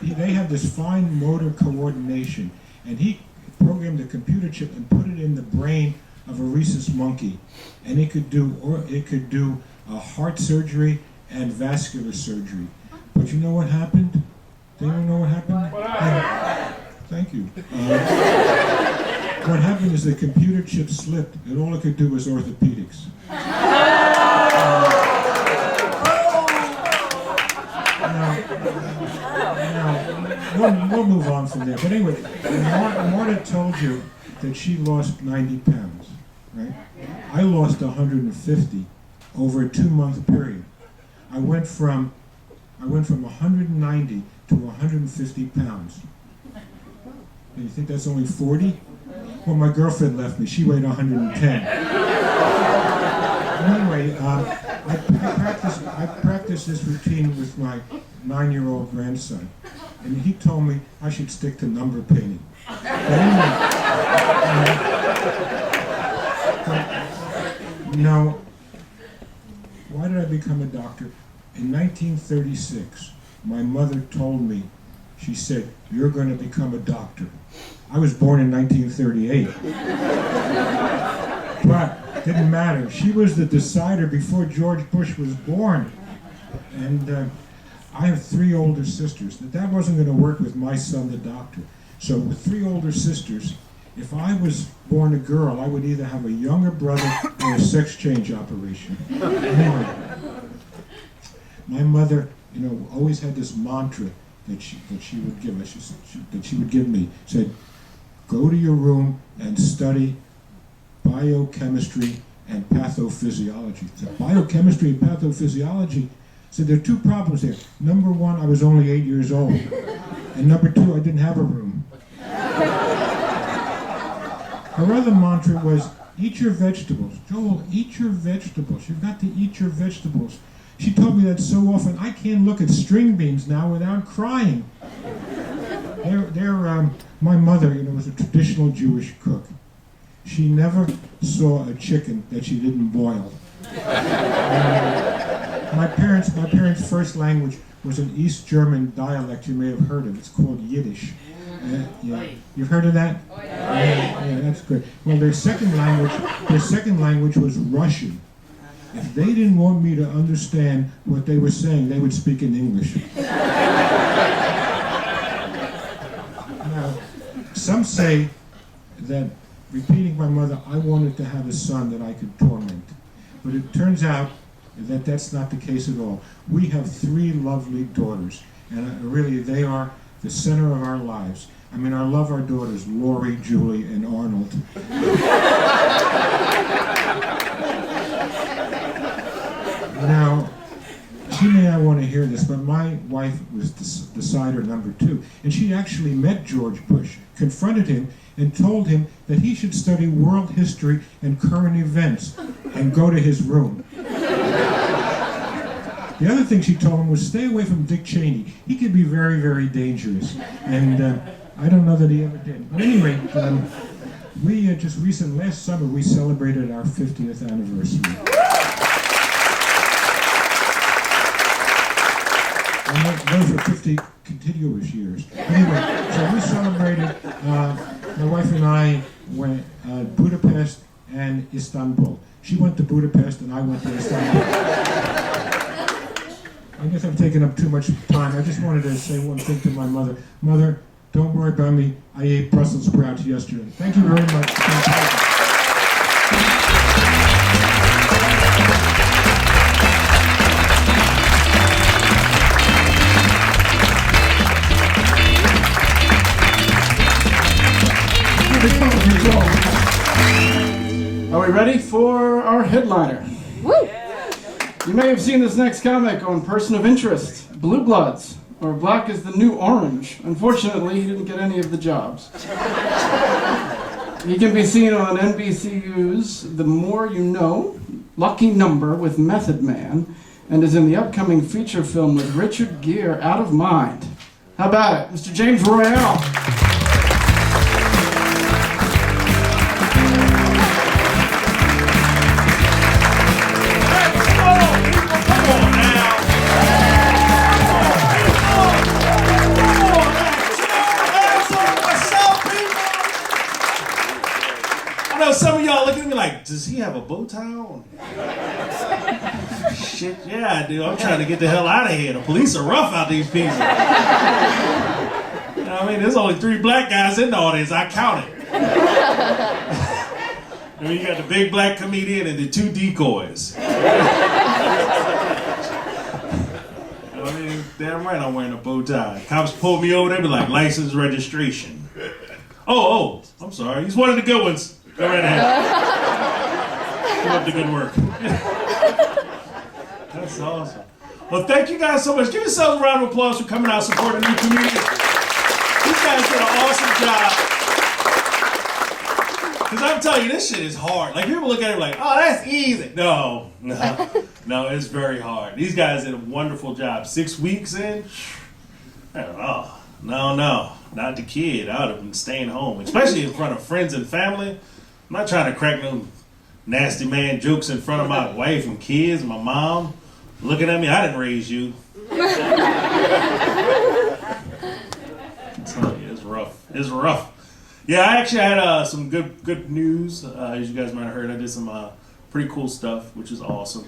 [SPEAKER 13] they have this fine motor coordination, and he programmed a computer chip and put it in the brain of a rhesus monkey, and it could do heart surgery and vascular surgery. But you know what happened? Do you know what happened? Thank you. What happened is the computer chip slipped, and all it could do was orthopedics. We'll move on from there. But anyway, Marta told you that she lost 90 pounds, right? I lost 150 over a 2-month period. I went from 190 to 150 pounds. And you think that's only 40? Well, my girlfriend left me. She weighed 110. Anyway, I practiced this routine with my 9-year-old grandson, and he told me I should stick to number painting. But anyway, why did I become a doctor? In 1936, my mother told me, she said, "You're going to become a doctor." I was born in 1938. But it didn't matter. She was the decider before George Bush was born. And I have 3 older sisters. That wasn't going to work with my son, the doctor. So with 3 older sisters, if I was born a girl, I would either have a younger brother or a sex change operation. Anyway, my mother, always had this mantra that she would give us. That she would give me. Said, "Go to your room and study biochemistry and pathophysiology." So biochemistry and pathophysiology. So there are 2 problems there. Number 1, I was only 8 years old, and number 2, I didn't have a room. Her other mantra was, "Eat your vegetables. Joel, eat your vegetables. You've got to eat your vegetables." She told me that so often, I can't look at string beans now without crying. My mother, was a traditional Jewish cook. She never saw a chicken that she didn't boil. My parents' first language was an East German dialect you may have heard of. It's called Yiddish. Yeah. You've heard of that? Yeah, that's good. Well, their second language was Russian. If they didn't want me to understand what they were saying, they would speak in English. Now, some say that, repeating my mother, I wanted to have a son that I could torment. But it turns out that that's not the case at all. We have 3 lovely daughters, and really they are the center of our lives. I love our daughters, Lori, Julie, and Arnold. Now, she may not want to hear this, but my wife was decider number 2, and she actually met George Bush, confronted him, and told him that he should study world history and current events and go to his room. The other thing she told him was stay away from Dick Cheney. He could be very, very dangerous. And I don't know that he ever did. But anyway, we last summer, we celebrated our 50th anniversary. And those were 50 contiguous years. Anyway, so we celebrated, my wife and I went Budapest and Istanbul. She went to Budapest and I went to Istanbul. I guess I've taken up too much time. I just wanted to say one thing to my mother. Mother, don't worry about me. I ate Brussels sprouts yesterday. Thank you very much.
[SPEAKER 1] Are we ready for our headliner?
[SPEAKER 14] Woo!
[SPEAKER 1] You may have seen this next comic on Person of Interest, Blue Bloods, or Black is the New Orange. Unfortunately, he didn't get any of the jobs. He can be seen on NBCU's The More You Know, Lucky Number with Method Man, and is in the upcoming feature film with Richard Gere, Out of Mind. How about it, Mr. James Royale?
[SPEAKER 15] Some of y'all looking at me like, does he have a bow tie on? Shit, yeah, I do. I'm trying to get the hell out of here. The police are rough out these people. You know what I mean? There's only 3 black guys in the audience. I counted. I mean, you got the big black comedian and the 2 decoys. I mean, damn right I'm wearing a bow tie. Cops pull me over, they be like, license registration. Oh, I'm sorry. He's one of the good ones. Go right ahead. Keep up the good work. That's awesome. Well, thank you guys so much. Give yourselves a round of applause for coming out supporting new comedians. These guys did an awesome job. Because I'm telling you, this shit is hard. Like, people look at it like, oh, that's easy. No, it's very hard. These guys did a wonderful job. 6 weeks in, no, not the kid. I would have been staying home, especially in front of friends and family. I'm not trying to crack no nasty man jokes in front of my wife and kids, my mom. Looking at me, I didn't raise you. I'm telling you, it's rough. It's rough. Yeah, I actually had some good news. As you guys might have heard, I did some pretty cool stuff, which is awesome.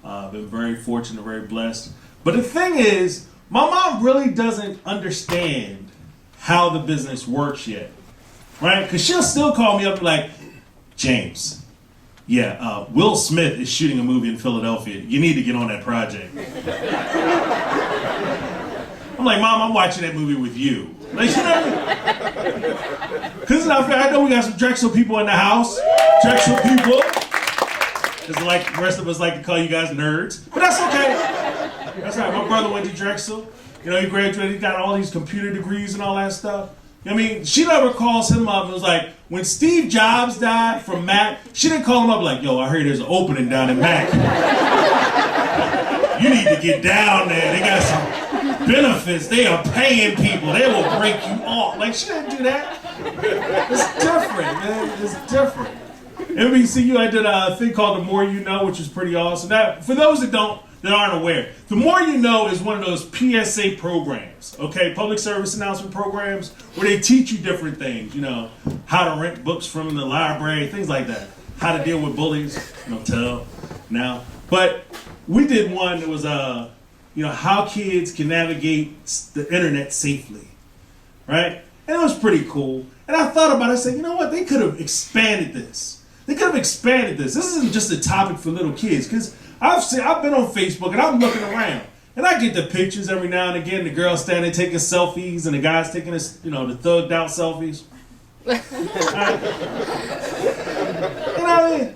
[SPEAKER 15] Been very fortunate, very blessed. But the thing is, my mom really doesn't understand how the business works yet, right? Because she'll still call me up and be like, James, Will Smith is shooting a movie in Philadelphia. You need to get on that project. I'm like, Mom, I'm watching that movie with you. Like, you know, because it's not fair. I know we got some Drexel people in the house. Drexel people. Because like the rest of us like to call you guys nerds. But that's okay. That's right. My brother went to Drexel. You know, he graduated. He got all these computer degrees and all that stuff. I mean, she never calls him up and was like, when Steve Jobs died from Mac, she didn't call him up like, yo, I heard there's an opening down in Mac. You need to get down there. They got some benefits. They are paying people. They will break you off. Like, she didn't do that. It's different, man. It's different. NBCU, I did a thing called The More You Know, which is pretty awesome. Now, for those that aren't aware, The More You Know is one of those PSA programs, okay, public service announcement programs, where they teach you different things, you know, how to rent books from the library, things like that, how to deal with bullies, don't tell now. But we did one that was, how kids can navigate the internet safely, right? And it was pretty cool. And I thought about it, I said, you know what, they could have expanded this. This isn't just a topic for little kids, because I've been on Facebook and I'm looking around and I get the pictures every now and again, the girls standing taking selfies and the guys taking the thugged out selfies. You know what I mean?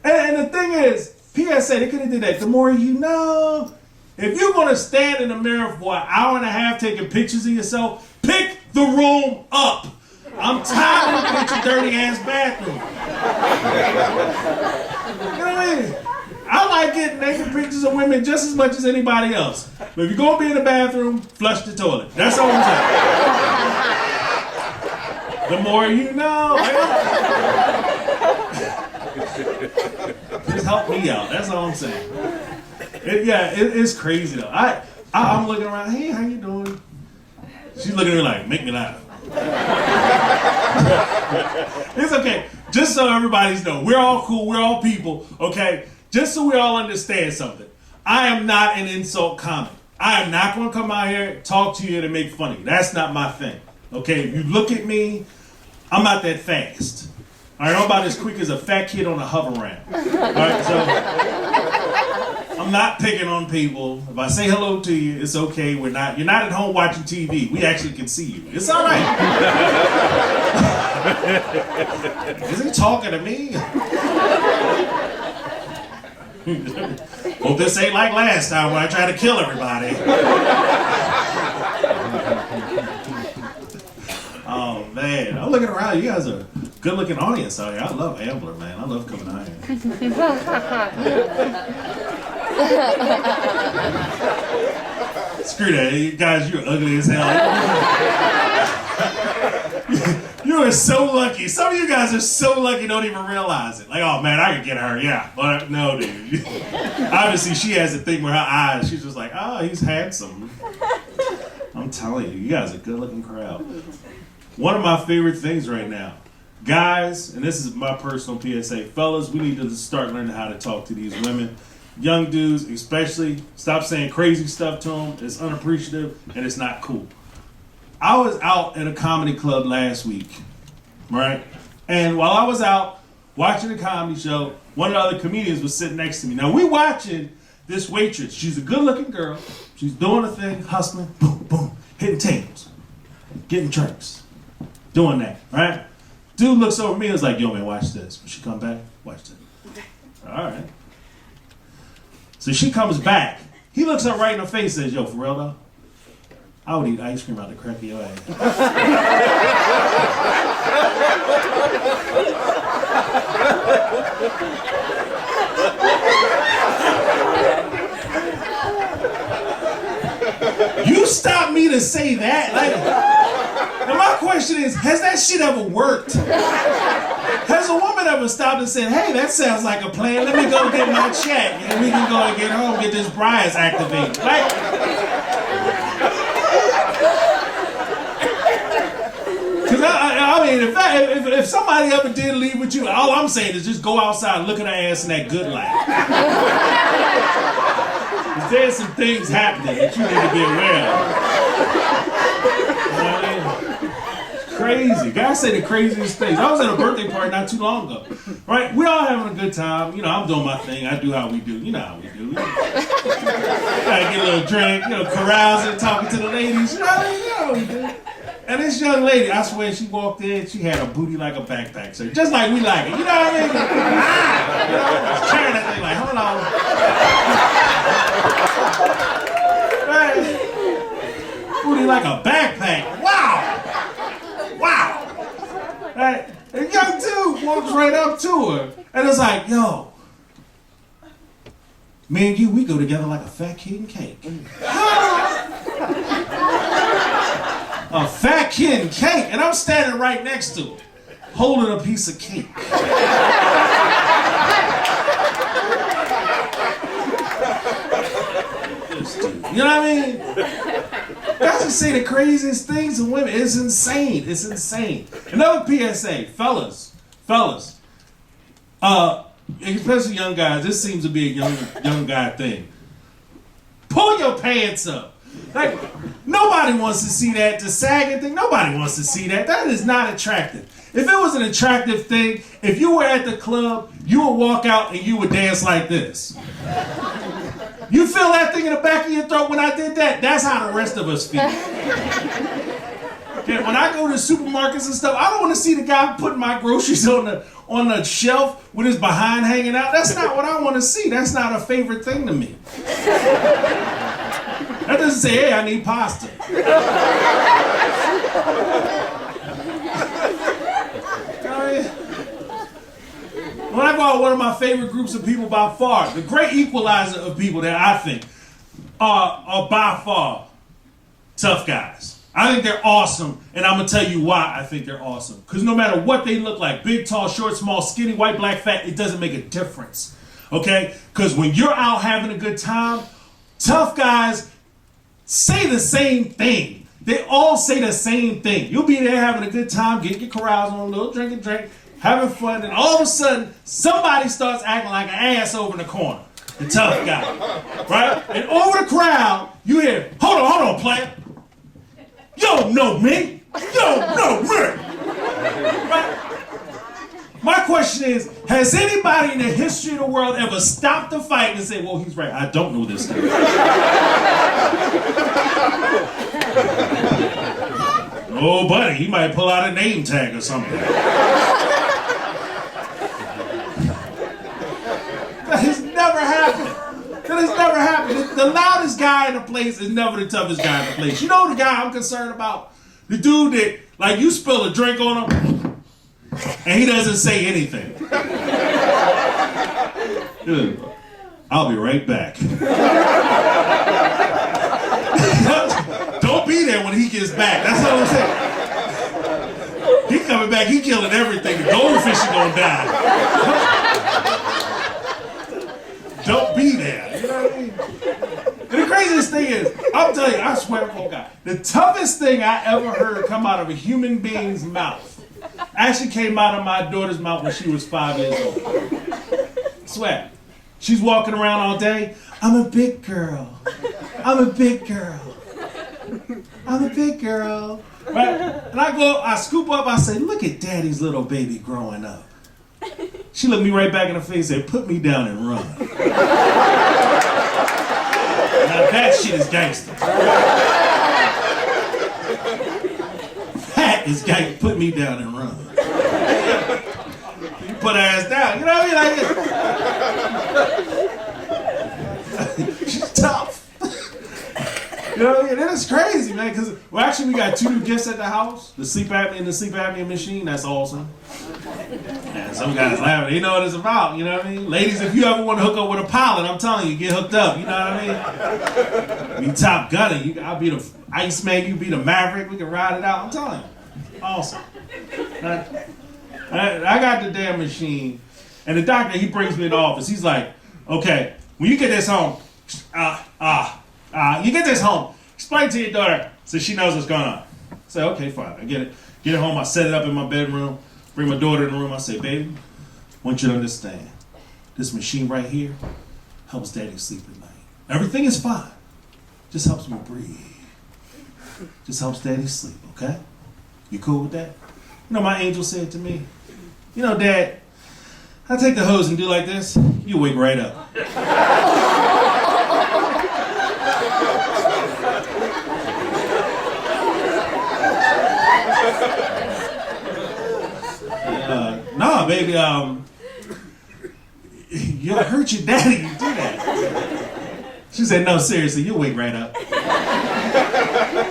[SPEAKER 15] And the thing is, PSA, they could have did that. The more you know, If you're gonna stand in the mirror for an hour and a half taking pictures of yourself, pick the room up. I'm tired of looking at your dirty ass bathroom. You know what I mean? I like getting naked pictures of women just as much as anybody else. But if you're gonna be in the bathroom, flush the toilet. That's all I'm saying. The more you know. Just help me out. That's all I'm saying. It's crazy though. I'm looking around. Hey, how you doing? She's looking at me like, make me laugh. It's okay. Just so everybody's know, we're all cool. We're all people. Okay. Just so we all understand something. I am not an insult comic. I am not going to come out here, talk to you, and make fun of you. That's not my thing. Okay. If you look at me, I'm not that fast. All right, I'm about as quick as a fat kid on a hover ramp. All right, so I'm not picking on people. If I say hello to you, it's okay. You're not at home watching TV. We actually can see you. It's all right. Is he talking to me? Hope this ain't like last time when I tried to kill everybody. Oh man, I'm looking around. You guys are a good-looking audience out here. I love Ambler, man. I love coming out here. Screw that, you guys. You're ugly as hell. You are so lucky. Some of you guys are so lucky, don't even realize it. Like, oh man, I could get her, yeah. But no, dude. Obviously, she has a thing with her eyes. She's just like, oh, he's handsome. I'm telling you, you guys are a good-looking crowd. One of my favorite things right now, guys, and this is my personal PSA, fellas, we need to start learning how to talk to these women. Young dudes, especially, stop saying crazy stuff to them. It's unappreciative and it's not cool. I was out at a comedy club last week, right? And while I was out watching a comedy show, one of the other comedians was sitting next to me. Now, we watching this waitress. She's a good-looking girl. She's doing a thing, hustling, boom, boom, hitting tables, getting drinks, doing that, right? Dude looks over at me and is like, yo, man, watch this. When she come back, watch this. All right. So she comes back. He looks up right in her face and says, yo, for real, though? I would eat ice cream out the crack of your ass. You stopped me to say that? Like, and my question is, has that shit ever worked? Has a woman ever stopped and said, hey, that sounds like a plan. Let me go get my check and we can go and get home, get this Briars activated. Like, because I mean, if somebody ever did leave with you, all I'm saying is just go outside and look at her ass in that good light. Because there's some things happening that you need to be aware of. You know what I mean? It's crazy. Guys say the craziest things. I was at a birthday party not too long ago. Right? We all having a good time. You know, I'm doing my thing. I do how we do. You know how we do. Gotta get a little drink, carousing, talking to the ladies. You know how we do. And this young lady, I swear, she walked in, she had a booty like a backpack, so just like we like it. You know what I mean? Just carrying that thing like, hold on. Right. Booty like a backpack. Wow. Right. And young dude walks right up to her, and it's like, yo, me and you, we go together like a fat kid and cake. A fat kid and cake, and I'm standing right next to him, holding a piece of cake. You know what I mean? Guys just say the craziest things to women. It's insane. It's insane. Another PSA, fellas, especially young guys. This seems to be a young guy thing. Pull your pants up. Like, nobody wants to see that. The sagging thing, nobody wants to see that. That is not attractive. If it was an attractive thing, if you were at the club, you would walk out and you would dance like this. You feel that thing in the back of your throat when I did that? That's how the rest of us feel. Okay, when I go to supermarkets and stuff, I don't want to see the guy putting my groceries on the shelf with his behind hanging out. That's not what I want to see. That's not a favorite thing to me. say, hey, I need pasta. When I go out, one of my favorite groups of people by far, the great equalizer of people that I think are by far tough guys. I think they're awesome, and I'm going to tell you why I think they're awesome. Because no matter what they look like, big, tall, short, small, skinny, white, black, fat, it doesn't make a difference. Okay? Because when you're out having a good time, tough guys say the same thing. They all say the same thing. You'll be there having a good time, getting your carousing on, a little drink, having fun, and all of a sudden, somebody starts acting like an ass over in the corner. The tough guy. Right? And over the crowd, you hear, hold on, player. You don't know me. You don't know me. Right? My question is, has anybody in the history of the world ever stopped the fight and said, well, he's right, I don't know this guy. Oh, buddy, he might pull out a name tag or something. That has never happened. That has never happened. The loudest guy in the place is never the toughest guy in the place. You know the guy I'm concerned about? The dude that, like, you spill a drink on him, and he doesn't say anything. I'll be right back. Don't be there when he gets back. That's all I'm saying. He coming back, he killing everything. The goldfish is gonna die. Don't be there. You know what I mean? And the craziest thing is, I'll tell you, I swear to God, the toughest thing I ever heard come out of a human being's mouth actually came out of my daughter's mouth when she was 5 years old. I swear. She's walking around all day. I'm a big girl. I'm a big girl. I'm a big girl. Right? And I scoop up, I say, look at daddy's little baby growing up. She looked me right back in the face and said, put me down and run. Now that shit is gangster. That is gangster. Put me down and run. You put her ass down. You know what I mean? Like, she's tough. You know what I mean? That is crazy, man. Because actually we got 2 new gifts at the house. The sleep apnea and the sleep apnea machine. That's awesome. And some guys laughing. They know what it's about. You know what I mean? Ladies, if you ever want to hook up with a pilot, I'm telling you, get hooked up. You know what I mean? Be Top Gunner. I'll be the Iceman. You be the Maverick. We can ride it out. I'm telling you. Awesome. I got the damn machine. And the doctor, he brings me in the office. He's like, okay, when you get this home, you get this home, explain to your daughter so she knows what's going on. I say, okay, fine. I get it. Get it home. I set it up in my bedroom. Bring my daughter in the room. I say, baby, I want you to understand. This machine right here helps daddy sleep at night. Everything is fine. Just helps me breathe. Just helps daddy sleep, okay? You cool with that? You know, my angel said to me, you know, Dad, I take the hose and do like this, you wake right up. Nah, baby, you'll hurt your daddy if you do that. She said, no, seriously, you'll wake right up.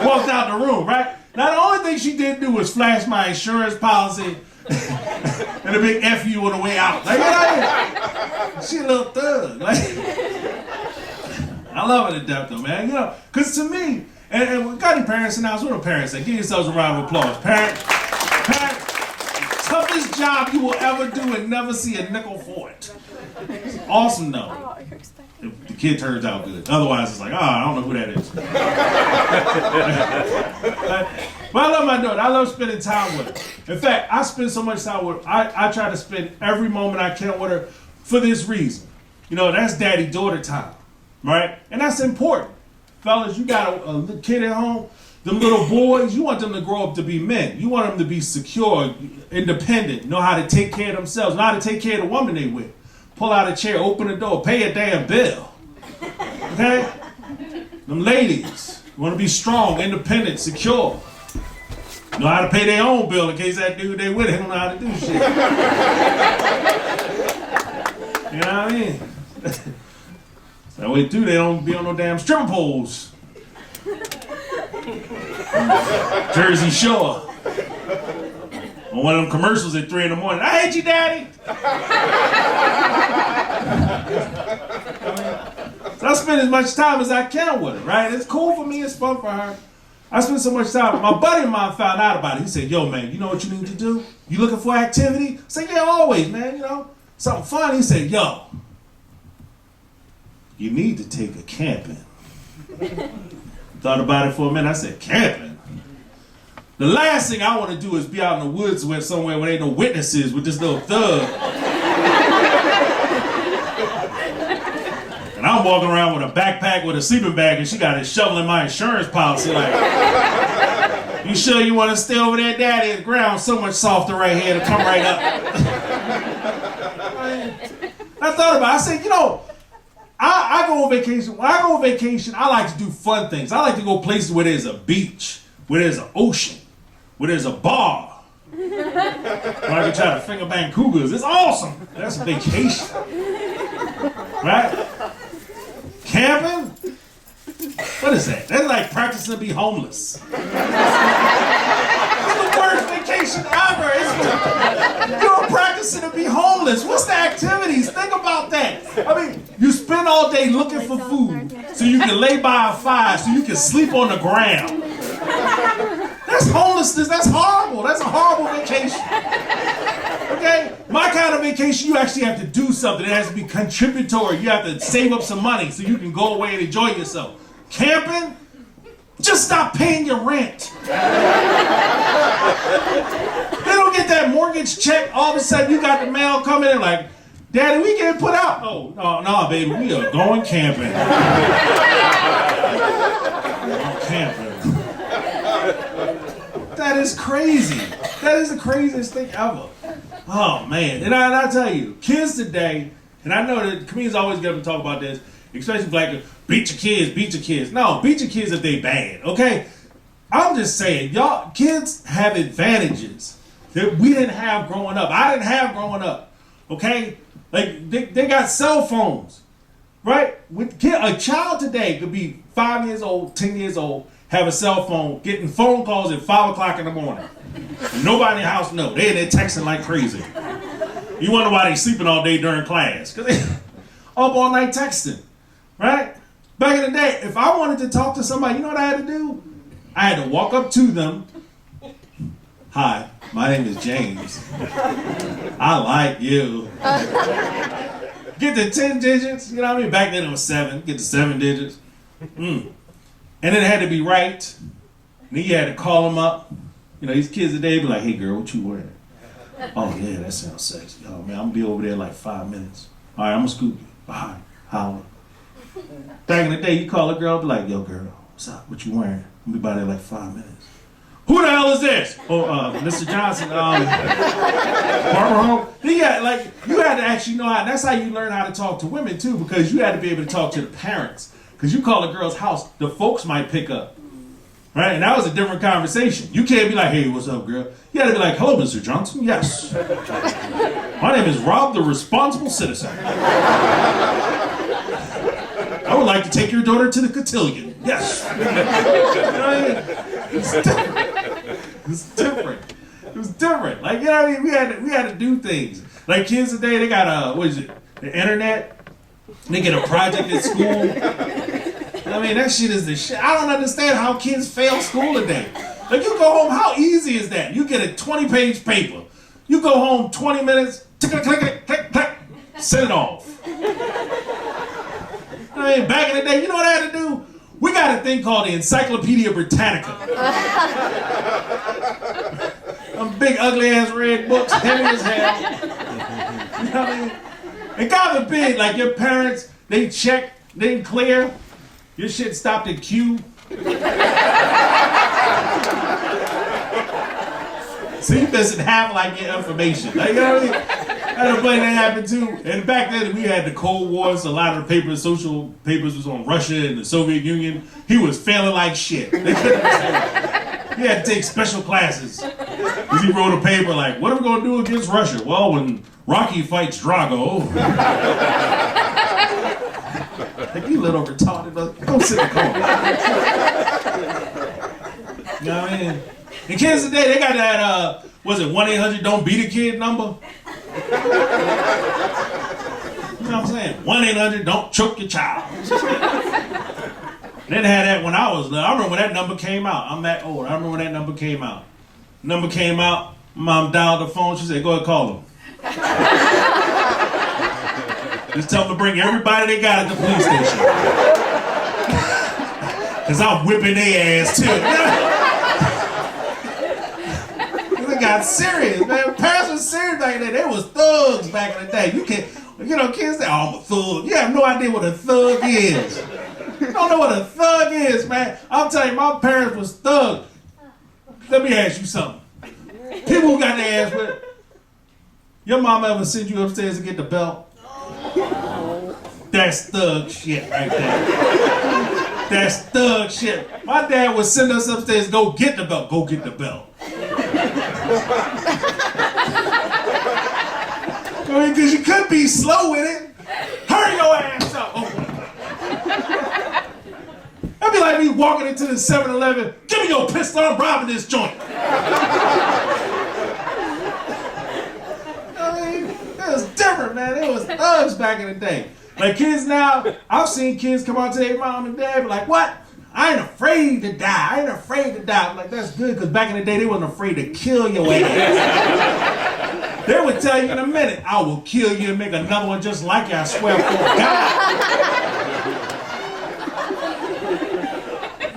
[SPEAKER 15] Walked out the room, right? Now, the only thing she didn't do was flash my insurance policy and a big F you on the way out. Like, you know, she a little thug. Like, I love her to death, though, man. You know, because to me, and we got any parents in the house? What do parents say? Give yourselves a round of applause. Parents, toughest job you will ever do and never see a nickel for it. It's awesome, though. If the kid turns out good. Otherwise, it's like, I don't know who that is. But I love my daughter. I love spending time with her. In fact, I spend so much time with her. I try to spend every moment I can with her for this reason. You know, that's daddy-daughter time, right? And that's important. Fellas, you got a kid at home, them little boys, you want them to grow up to be men. You want them to be secure, independent, know how to take care of themselves, know how to take care of the woman they with. Pull out a chair, open the door, pay a damn bill. Okay? Them ladies want to be strong, independent, secure. Know how to pay their own bill in case that dude they with don't know how to do shit. You know what I mean? That way too, they don't be on no damn stripper poles. Jersey Shore. On one of them commercials at 3 in the morning. I hate you, Daddy. So I spend as much time as I can with her, right? It's cool for me, it's fun for her. I spend so much time. My buddy of mine found out about it. He said, yo, man, you know what you need to do? You looking for activity? I said, yeah, always, man, you know. Something fun. He said, yo, you need to take a camping. Thought about it for a minute. I said, camping? The last thing I want to do is be out in the woods with somewhere where there ain't no witnesses with this little thug. And I'm walking around with a backpack with a sleeping bag and she got it shoveling my insurance policy like, you sure you want to stay over there, Daddy? The ground's so much softer right here to come right up. I thought about it. I said, you know, I go on vacation. When I go on vacation, I like to do fun things. I like to go places where there's a beach, where there's an ocean, where there's a bar. Where I can try to finger bang cougars. It's awesome. That's a vacation. Right? Camping? What is that? That's like practicing to be homeless. It's the worst vacation ever. You're practicing to be homeless. What's the activities? Think about that. I mean, you spend all day looking for food so you can lay by a fire so you can sleep on the ground. That's homelessness. That's horrible. That's a horrible vacation. Okay? My kind of vacation, you actually have to do something. It has to be contributory. You have to save up some money so you can go away and enjoy yourself. Camping? Just stop paying your rent. They don't get that mortgage check. All of a sudden, you got the mail coming in like, Daddy, we getting put out. Oh, no, baby, we are going camping. Camping. That is crazy. That is the craziest thing ever. Oh, man. And I tell you, kids today, and I know that comedians always get up and talk about this, especially black people, beat your kids, beat your kids. No, beat your kids if they bad, okay? I'm just saying, y'all, kids have advantages that we didn't have growing up. I didn't have growing up, okay? Like, they got cell phones, right? A child today could be 5 years old, 10 years old, have a cell phone, getting phone calls at 5 o'clock in the morning. And nobody in the house knows. They're texting like crazy. You wonder why they sleeping all day during class. Because they up all night texting, right? Back in the day, if I wanted to talk to somebody, you know what I had to do? I had to walk up to them. Hi, my name is James. I like you. Get the 10 digits, you know what I mean? Back then it was 7. Get the 7 digits. And then it had to be right. And then you had to call them up. You know, these kids today be like, hey girl, what you wearing? Oh yeah, that sounds sexy. Oh man, I'm gonna be over there in like 5 minutes. All right, I'm gonna scoop you. Bye. Holla. Back in the day, you call a girl, be like, yo girl, what's up? What you wearing? I'm gonna be by there in like 5 minutes. Who the hell is this? Oh, Mr. Johnson, Barbara Home. You had to actually know how, that's how you learn how to talk to women too, because you had to be able to talk to the parents. Because you call a girl's house, the folks might pick up. Right? And that was a different conversation. You can't be like, hey, what's up, girl? You gotta be like, hello, Mr. Johnson. Yes. My name is Rob, the responsible citizen. I would like to take your daughter to the cotillion. Yes. It's different. It was different. Like, you know what I mean? We had to do things. Like kids today, they got the internet. They get a project at school. I mean, that shit is the shit. I don't understand how kids fail school today. Like, you go home, how easy is that? You get a 20-page paper. You go home 20 minutes, click, click, click, click, send it off. I mean, back in the day, you know what I had to do? We got a thing called the Encyclopedia Britannica. Them big, ugly-ass red books, heavy as hell. You know what I mean? And God forbid, like your parents, they check, they clear, your shit stopped at Q. So you missing half like your information. Like, you know what I mean? Had a buddy that happened too. And back then we had the Cold War, so a lot of the papers, social papers was on Russia and the Soviet Union. He was failing like shit. They couldn't understand. He had to take special classes. Because he wrote a paper like, what are we gonna do against Russia? Well, when Rocchi fights Drago. Like, you little retarded, but go sit in the corner. You know what I mean? In kids today, they got that, was it 1-800-DON'T-BEAT-A-KID number? You know what I'm saying? 1-800-DON'T-CHOKE your child. They didn't have that when I was little. I remember when that number came out. I'm that old. I remember when that number came out. Number came out, mom dialed the phone, she said, go ahead, call him. Just tell them to bring everybody they got at the police station. Because I'm whipping their ass too. They got serious, man. Parents were serious back in the day. They was thugs back in the day. Kids say, oh, I'm a thug. You have no idea what a thug is. You don't know what a thug is, man. I'm telling you, my parents was thugs. Let me ask you something. People who got their ass whipped, your mom ever sent you upstairs to get the belt? That's thug shit right there. That's thug shit. My dad would send us upstairs, go get the belt. Go get the belt. I mean, because you could be slow with it. Hurry your ass up. Oh. That'd be like me walking into the 7-Eleven. Give me your pistol, I'm robbing this joint. I mean, it was different, man. It was thugs back in the day. Like kids now, I've seen kids come out to their mom and dad, be like, what? I ain't afraid to die. I ain't afraid to die. I'm like, that's good, because back in the day, they wasn't afraid to kill your ass. They would tell you in a minute, I will kill you and make another one just like you, I swear for God.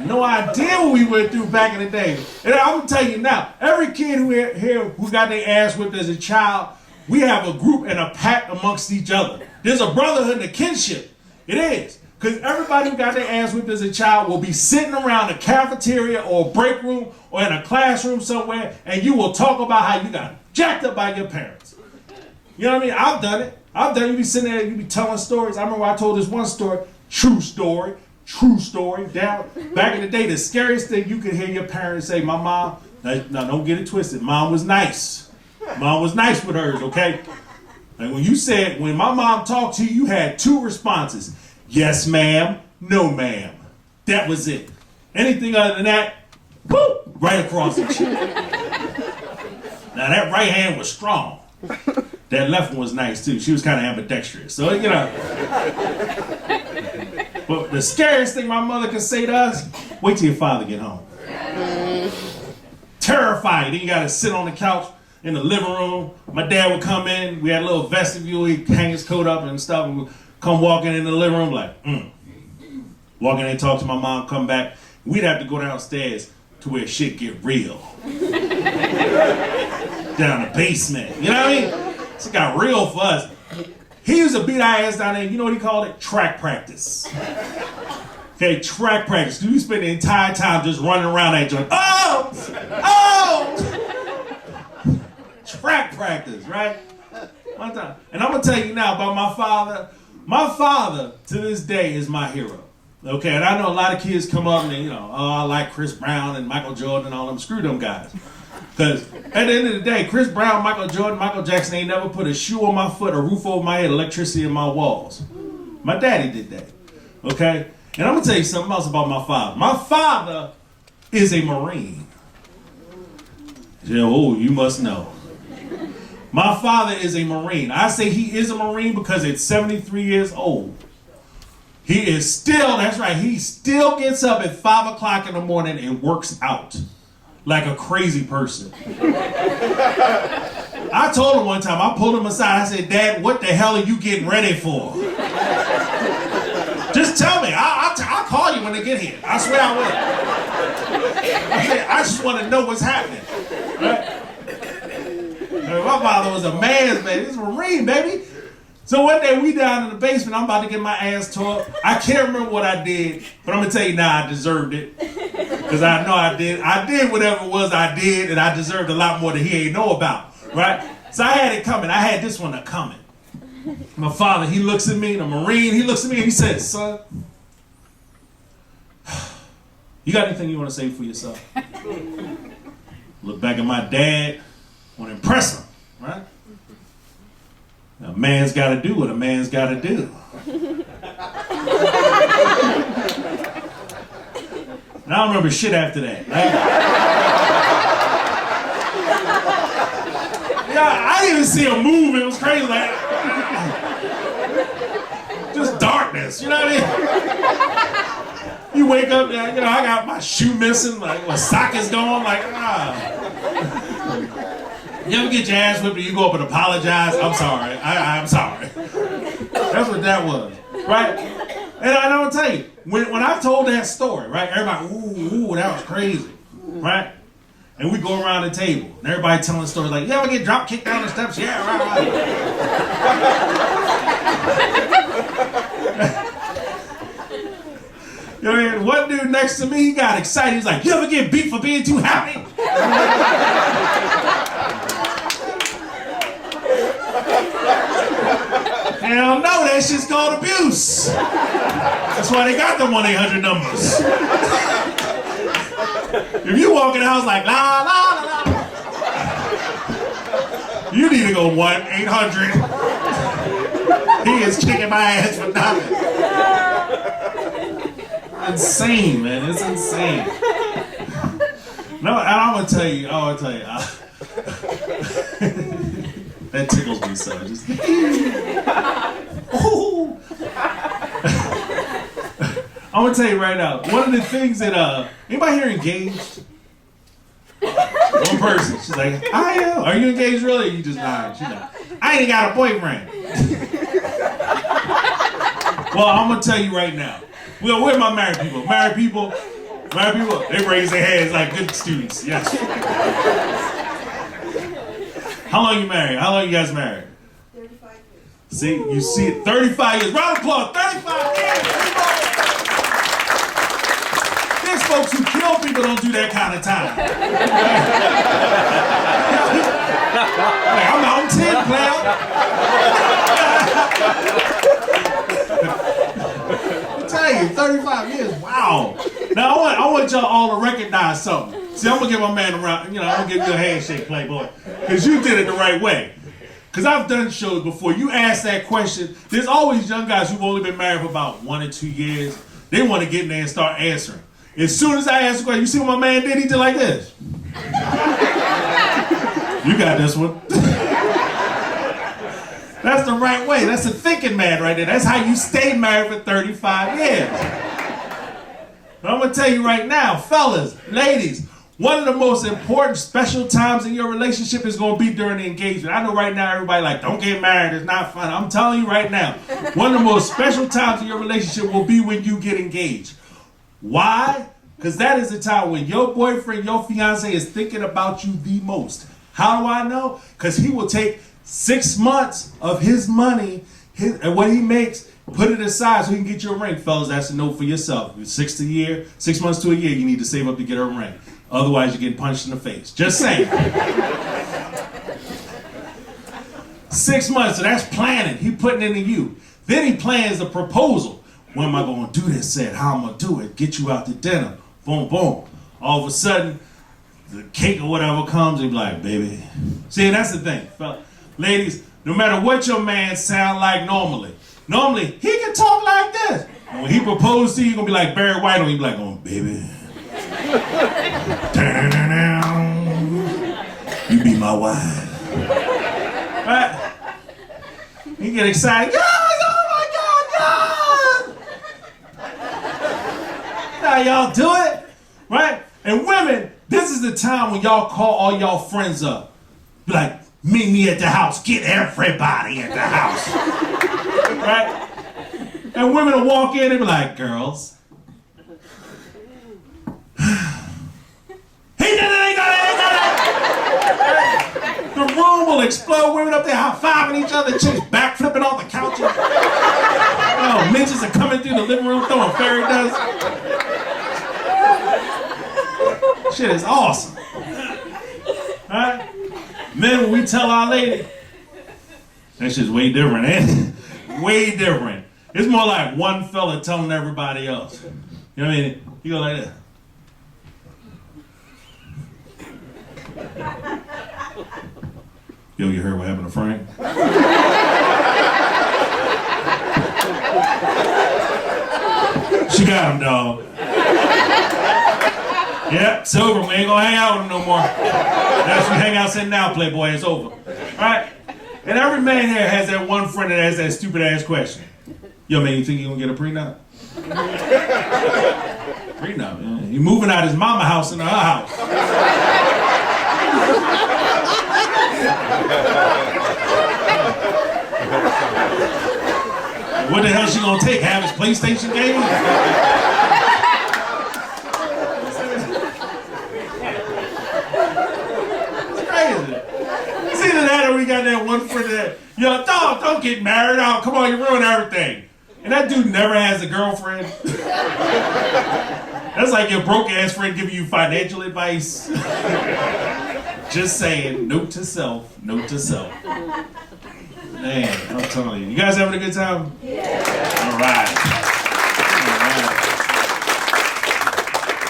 [SPEAKER 15] No idea what we went through back in the day. And I'm going to tell you now, every kid who got their ass whipped as a child, we have a group and a pact amongst each other. There's a brotherhood and a kinship. It is. Because everybody who got their ass whipped as a child will be sitting around a cafeteria or a break room or in a classroom somewhere, and you will talk about how you got jacked up by your parents. You know what I mean? I've done it. You be sitting there, you be telling stories. I remember I told this one story, true story. Down back in the day, the scariest thing you could hear your parents say, my mom, now don't get it twisted, mom was nice. Mom was nice with hers, okay? And when my mom talked to you, you had two responses. Yes, ma'am. No, ma'am. That was it. Anything other than that, whoop, right across the chin. Now, that right hand was strong. That left one was nice, too. She was kind of ambidextrous. So, But the scariest thing my mother could say to us, wait till your father get home. Terrifying. Then you got to sit on the couch in the living room. My dad would come in. We had a little vestibule. He'd hang his coat up and stuff. And we'd come walking in the living room like, Walk in and talk to my mom, come back. We'd have to go downstairs to where shit get real. Down the basement. You know what I mean? It got real for us. He used to beat our ass down there. You know what he called it? Track practice. Okay, track practice. You spend the entire time just running around that joint. Oh! Track practice, right? One time. And I'm going to tell you now about my father. My father, to this day, is my hero. Okay, and I know a lot of kids come up and, I like Chris Brown and Michael Jordan and all them. Screw them guys. Because at the end of the day, Chris Brown, Michael Jordan, Michael Jackson ain't never put a shoe on my foot, a roof over my head, electricity in my walls. My daddy did that. Okay? And I'm going to tell you something else about my father. My father is a Marine. Oh, you must know. My father is a Marine. I say he is a Marine because at 73 years old, he is still, that's right, he still gets up at 5 o'clock in the morning and works out. Like a crazy person. I told him one time, I pulled him aside, I said, Dad, what the hell are you getting ready for? Just tell me, I'll call you when they get here. I swear I will. I said, I just want to know what's happening. Right? My father was a man's man, he was a Marine, baby. So one day we down in the basement, I'm about to get my ass tore. I can't remember what I did, but I'm going to tell you now I deserved it. Because I know I did. I did whatever it was I did, and I deserved a lot more than he ain't know about, right? So I had it coming. I had this one coming. My father, he looks at me, the Marine, he looks at me and he says, son, you got anything you want to say for yourself? Look back at my dad, want to impress him, right? A man's got to do what a man's got to do. And I don't remember shit after that, right? I didn't even see a move. It was crazy. Like, just darkness. You know what I mean? You wake up, you know, I got my shoe missing. Like, my sock is gone. Like, You ever get your ass whipped and you go up and apologize? I'm sorry. I'm sorry. That's what that was, right? And I don't tell you, when I told that story, right? Everybody, ooh, that was crazy, right? And we go around the table, and everybody telling stories like, you ever get drop kicked down the steps? Yeah, right. You know what I mean? One dude next to me, he got excited. He's like, you ever get beat for being too happy? Hell no, that shit's called abuse. That's why they got them 1-800 numbers. If you walk in the house like, la, la, la, la, you need to go 1-800. He is kicking my ass for nothing. Insane, man. It's insane. No, and I'm gonna tell you. That tickles me so. Just I'm gonna tell you right now. One of the things that anybody here engaged? One person. She's like, I am. Are you engaged really? Or you just lying? She's like, I ain't got a boyfriend. Well, I'm gonna tell you right now. Well, where are my married people? Married people, they raise their hands like good students. Yes. How long you married? How long you guys married?
[SPEAKER 14] 35 years.
[SPEAKER 15] See, you see it. 35 years. Round of applause. 35 years. There's folks who kill people don't do that kind of time. Like, I'm on 10, clown. I tell you, 35 years. Wow. Now I want y'all all to recognize something. See, I'm gonna give my man a round. You know, I'm gonna give you a handshake, Playboy, because you did it the right way. Because I've done shows before. You ask that question. There's always young guys who've only been married for about 1 or 2 years. They want to get in there and start answering. As soon as I ask the question, you see what my man did? He did like this. You got this one. That's the right way. That's a thinking man right there. That's how you stay married for 35 years. But I'm going to tell you right now, fellas, ladies, one of the most important special times in your relationship is going to be during the engagement. I know right now everybody like, don't get married. It's not fun. I'm telling you right now, one of the most special times in your relationship will be when you get engaged. Why? Because that is the time when your boyfriend, your fiance is thinking about you the most. How do I know? Because he will take 6 months of his money and what he makes, put it aside so he can get you a ring. Fellas, that's a note for yourself. 6 months to a year, you need to save up to get her a ring. Otherwise, you're getting punched in the face. Just saying. 6 months, so that's planning. He putting it into you. Then he plans the proposal. When am I going to do this? Said, how I'm going to do it? Get you out to dinner. Boom, boom. All of a sudden, the cake or whatever comes and be like, baby. See, that's the thing. Ladies, no matter what your man sound like normally he can talk like this. And when he proposes to you, you're going to be like Barry White, and he'll be like, oh, baby. You be my wife. Right? You get excited. Yes! Oh my God, yes! Now y'all do it, right? And women, this is the time when y'all call all y'all friends up. Be like, meet me at the house. Get everybody at the house. Right? And women will walk in and be like, girls. He did it, he got it. The room will explode. Women up there high-fiving each other. Chicks backflipping off the couches. Oh, midgets are coming through the living room throwing fairy dust. Shit is awesome. Alright? Then when we tell our lady, that shit's way different, ain't it? Way different. It's more like one fella telling everybody else. You know what I mean? You go like that. Yo, you heard what happened to Frank? She got him, dog. Yep, it's over. We ain't gonna hang out with him no more. That's we hang out sitting now, Playboy. It's over. Right? And every man here has that one friend that asks that stupid ass question. Yo, man, you think you gonna get a prenup? Prenup, man. He moving out his mama house into her house. What the hell she gonna take? Have his PlayStation game? It's crazy. It's either that or we got that one friend that, yo, dog, don't get married. Oh, come on, you ruin everything. And that dude never has a girlfriend. That's like your broke ass friend giving you financial advice. Just saying, note to self, note to self. Man, I'm telling you. You guys having a good time? Yeah. All right.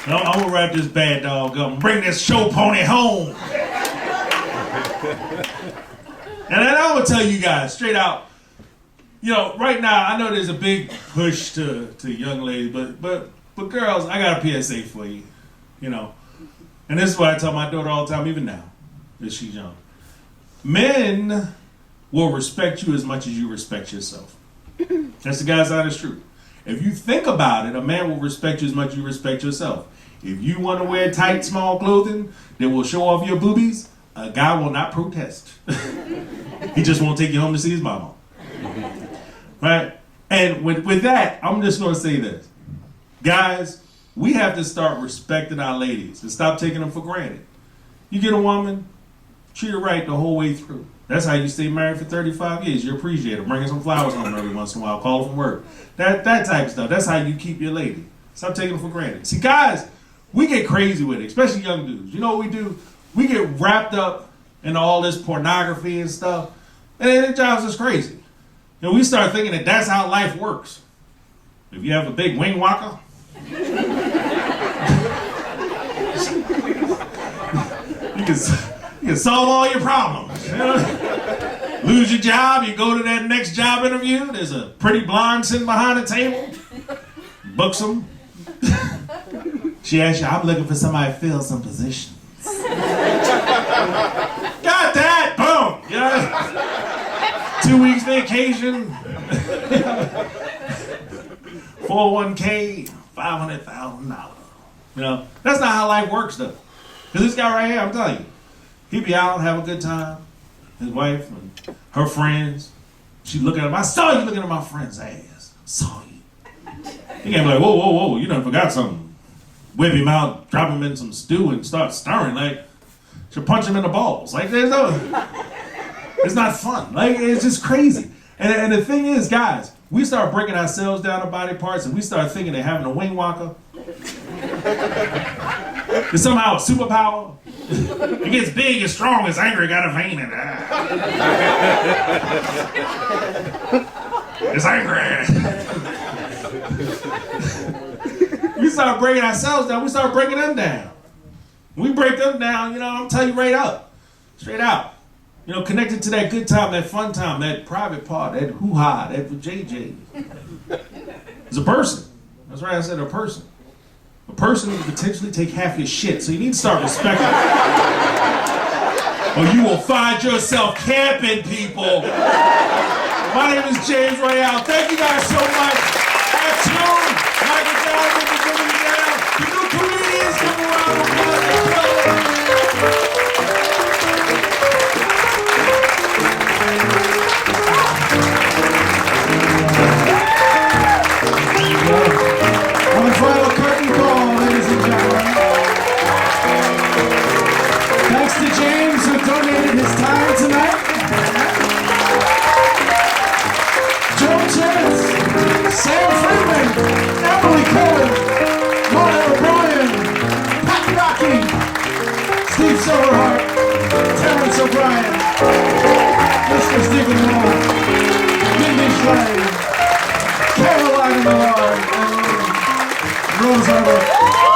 [SPEAKER 15] I'm gonna wrap this bad dog up and bring this show pony home. And then I'm gonna tell you guys straight out, you know, right now I know there's a big push to young ladies, but girls, I got a PSA for you, you know. And this is what I tell my daughter all the time, even now, that she's young. Men will respect you as much as you respect yourself. That's the God's honest truth. If you think about it, a man will respect you as much as you respect yourself. If you want to wear tight, small clothing that will show off your boobies, a guy will not protest. He just won't take you home to see his mama. Right? And with that, I'm just going to say this. Guys, we have to start respecting our ladies and stop taking them for granted. You get a woman, treat her right the whole way through. That's how you stay married for 35 years. You appreciate her. Bring her some flowers home every once in a while. Call her from work. That type of stuff. That's how you keep your lady. Stop taking her for granted. See, guys, we get crazy with it, especially young dudes. You know what we do? We get wrapped up in all this pornography and stuff, and it drives us crazy. You know, we start thinking that that's how life works. If you have a big wing walker, you can solve all your problems. You know? Lose your job, you go to that next job interview, there's a pretty blonde sitting behind the table, books them. She asks you, I'm looking for somebody to fill some positions. Got that, boom. Yeah. 2 weeks vacation, 401k, $500,000. You know, that's not how life works though. Because this guy right here, I'm telling you, he be out, have a good time. His wife and her friends, she looking at him. I saw you looking at my friend's ass. I saw you. He can't be like, whoa, whoa, whoa, you done forgot something. Whip him out, drop him in some stew and start stirring. Like, should punch him in the balls. Like, there's no, it's not fun. Like, it's just crazy. And the thing is, guys, we start breaking ourselves down to body parts and we start thinking that having a wing walker is somehow a superpower. It gets big and strong, it's angry, got a vein in it. It's angry. We start breaking ourselves down, we start breaking them down. When we break them down, you know, I'm telling you right up, straight out. You know, connected to that good time, that fun time, that private part, that hoo-ha, that JJ. It's a person. That's right, I said a person. A person who can potentially take half your shit, so you need to start respecting it. Or you will find yourself camping, people. My name is James Royale. Thank you guys so much. At Tune, Michael Johnson, the Jimmy Down. The new comedians come around the block.
[SPEAKER 1] On the final curtain call, ladies and gentlemen. Thanks to James who donated his time tonight. Joe Chinitz, Sam Friedman, Emily Cohen, Marta O'Brien, Pat Rocchi, Steve Silverhardt, Terence O'Brien, Mr. Stephen Millard, Mindy Schley, Millard, and Rose Ehrlich.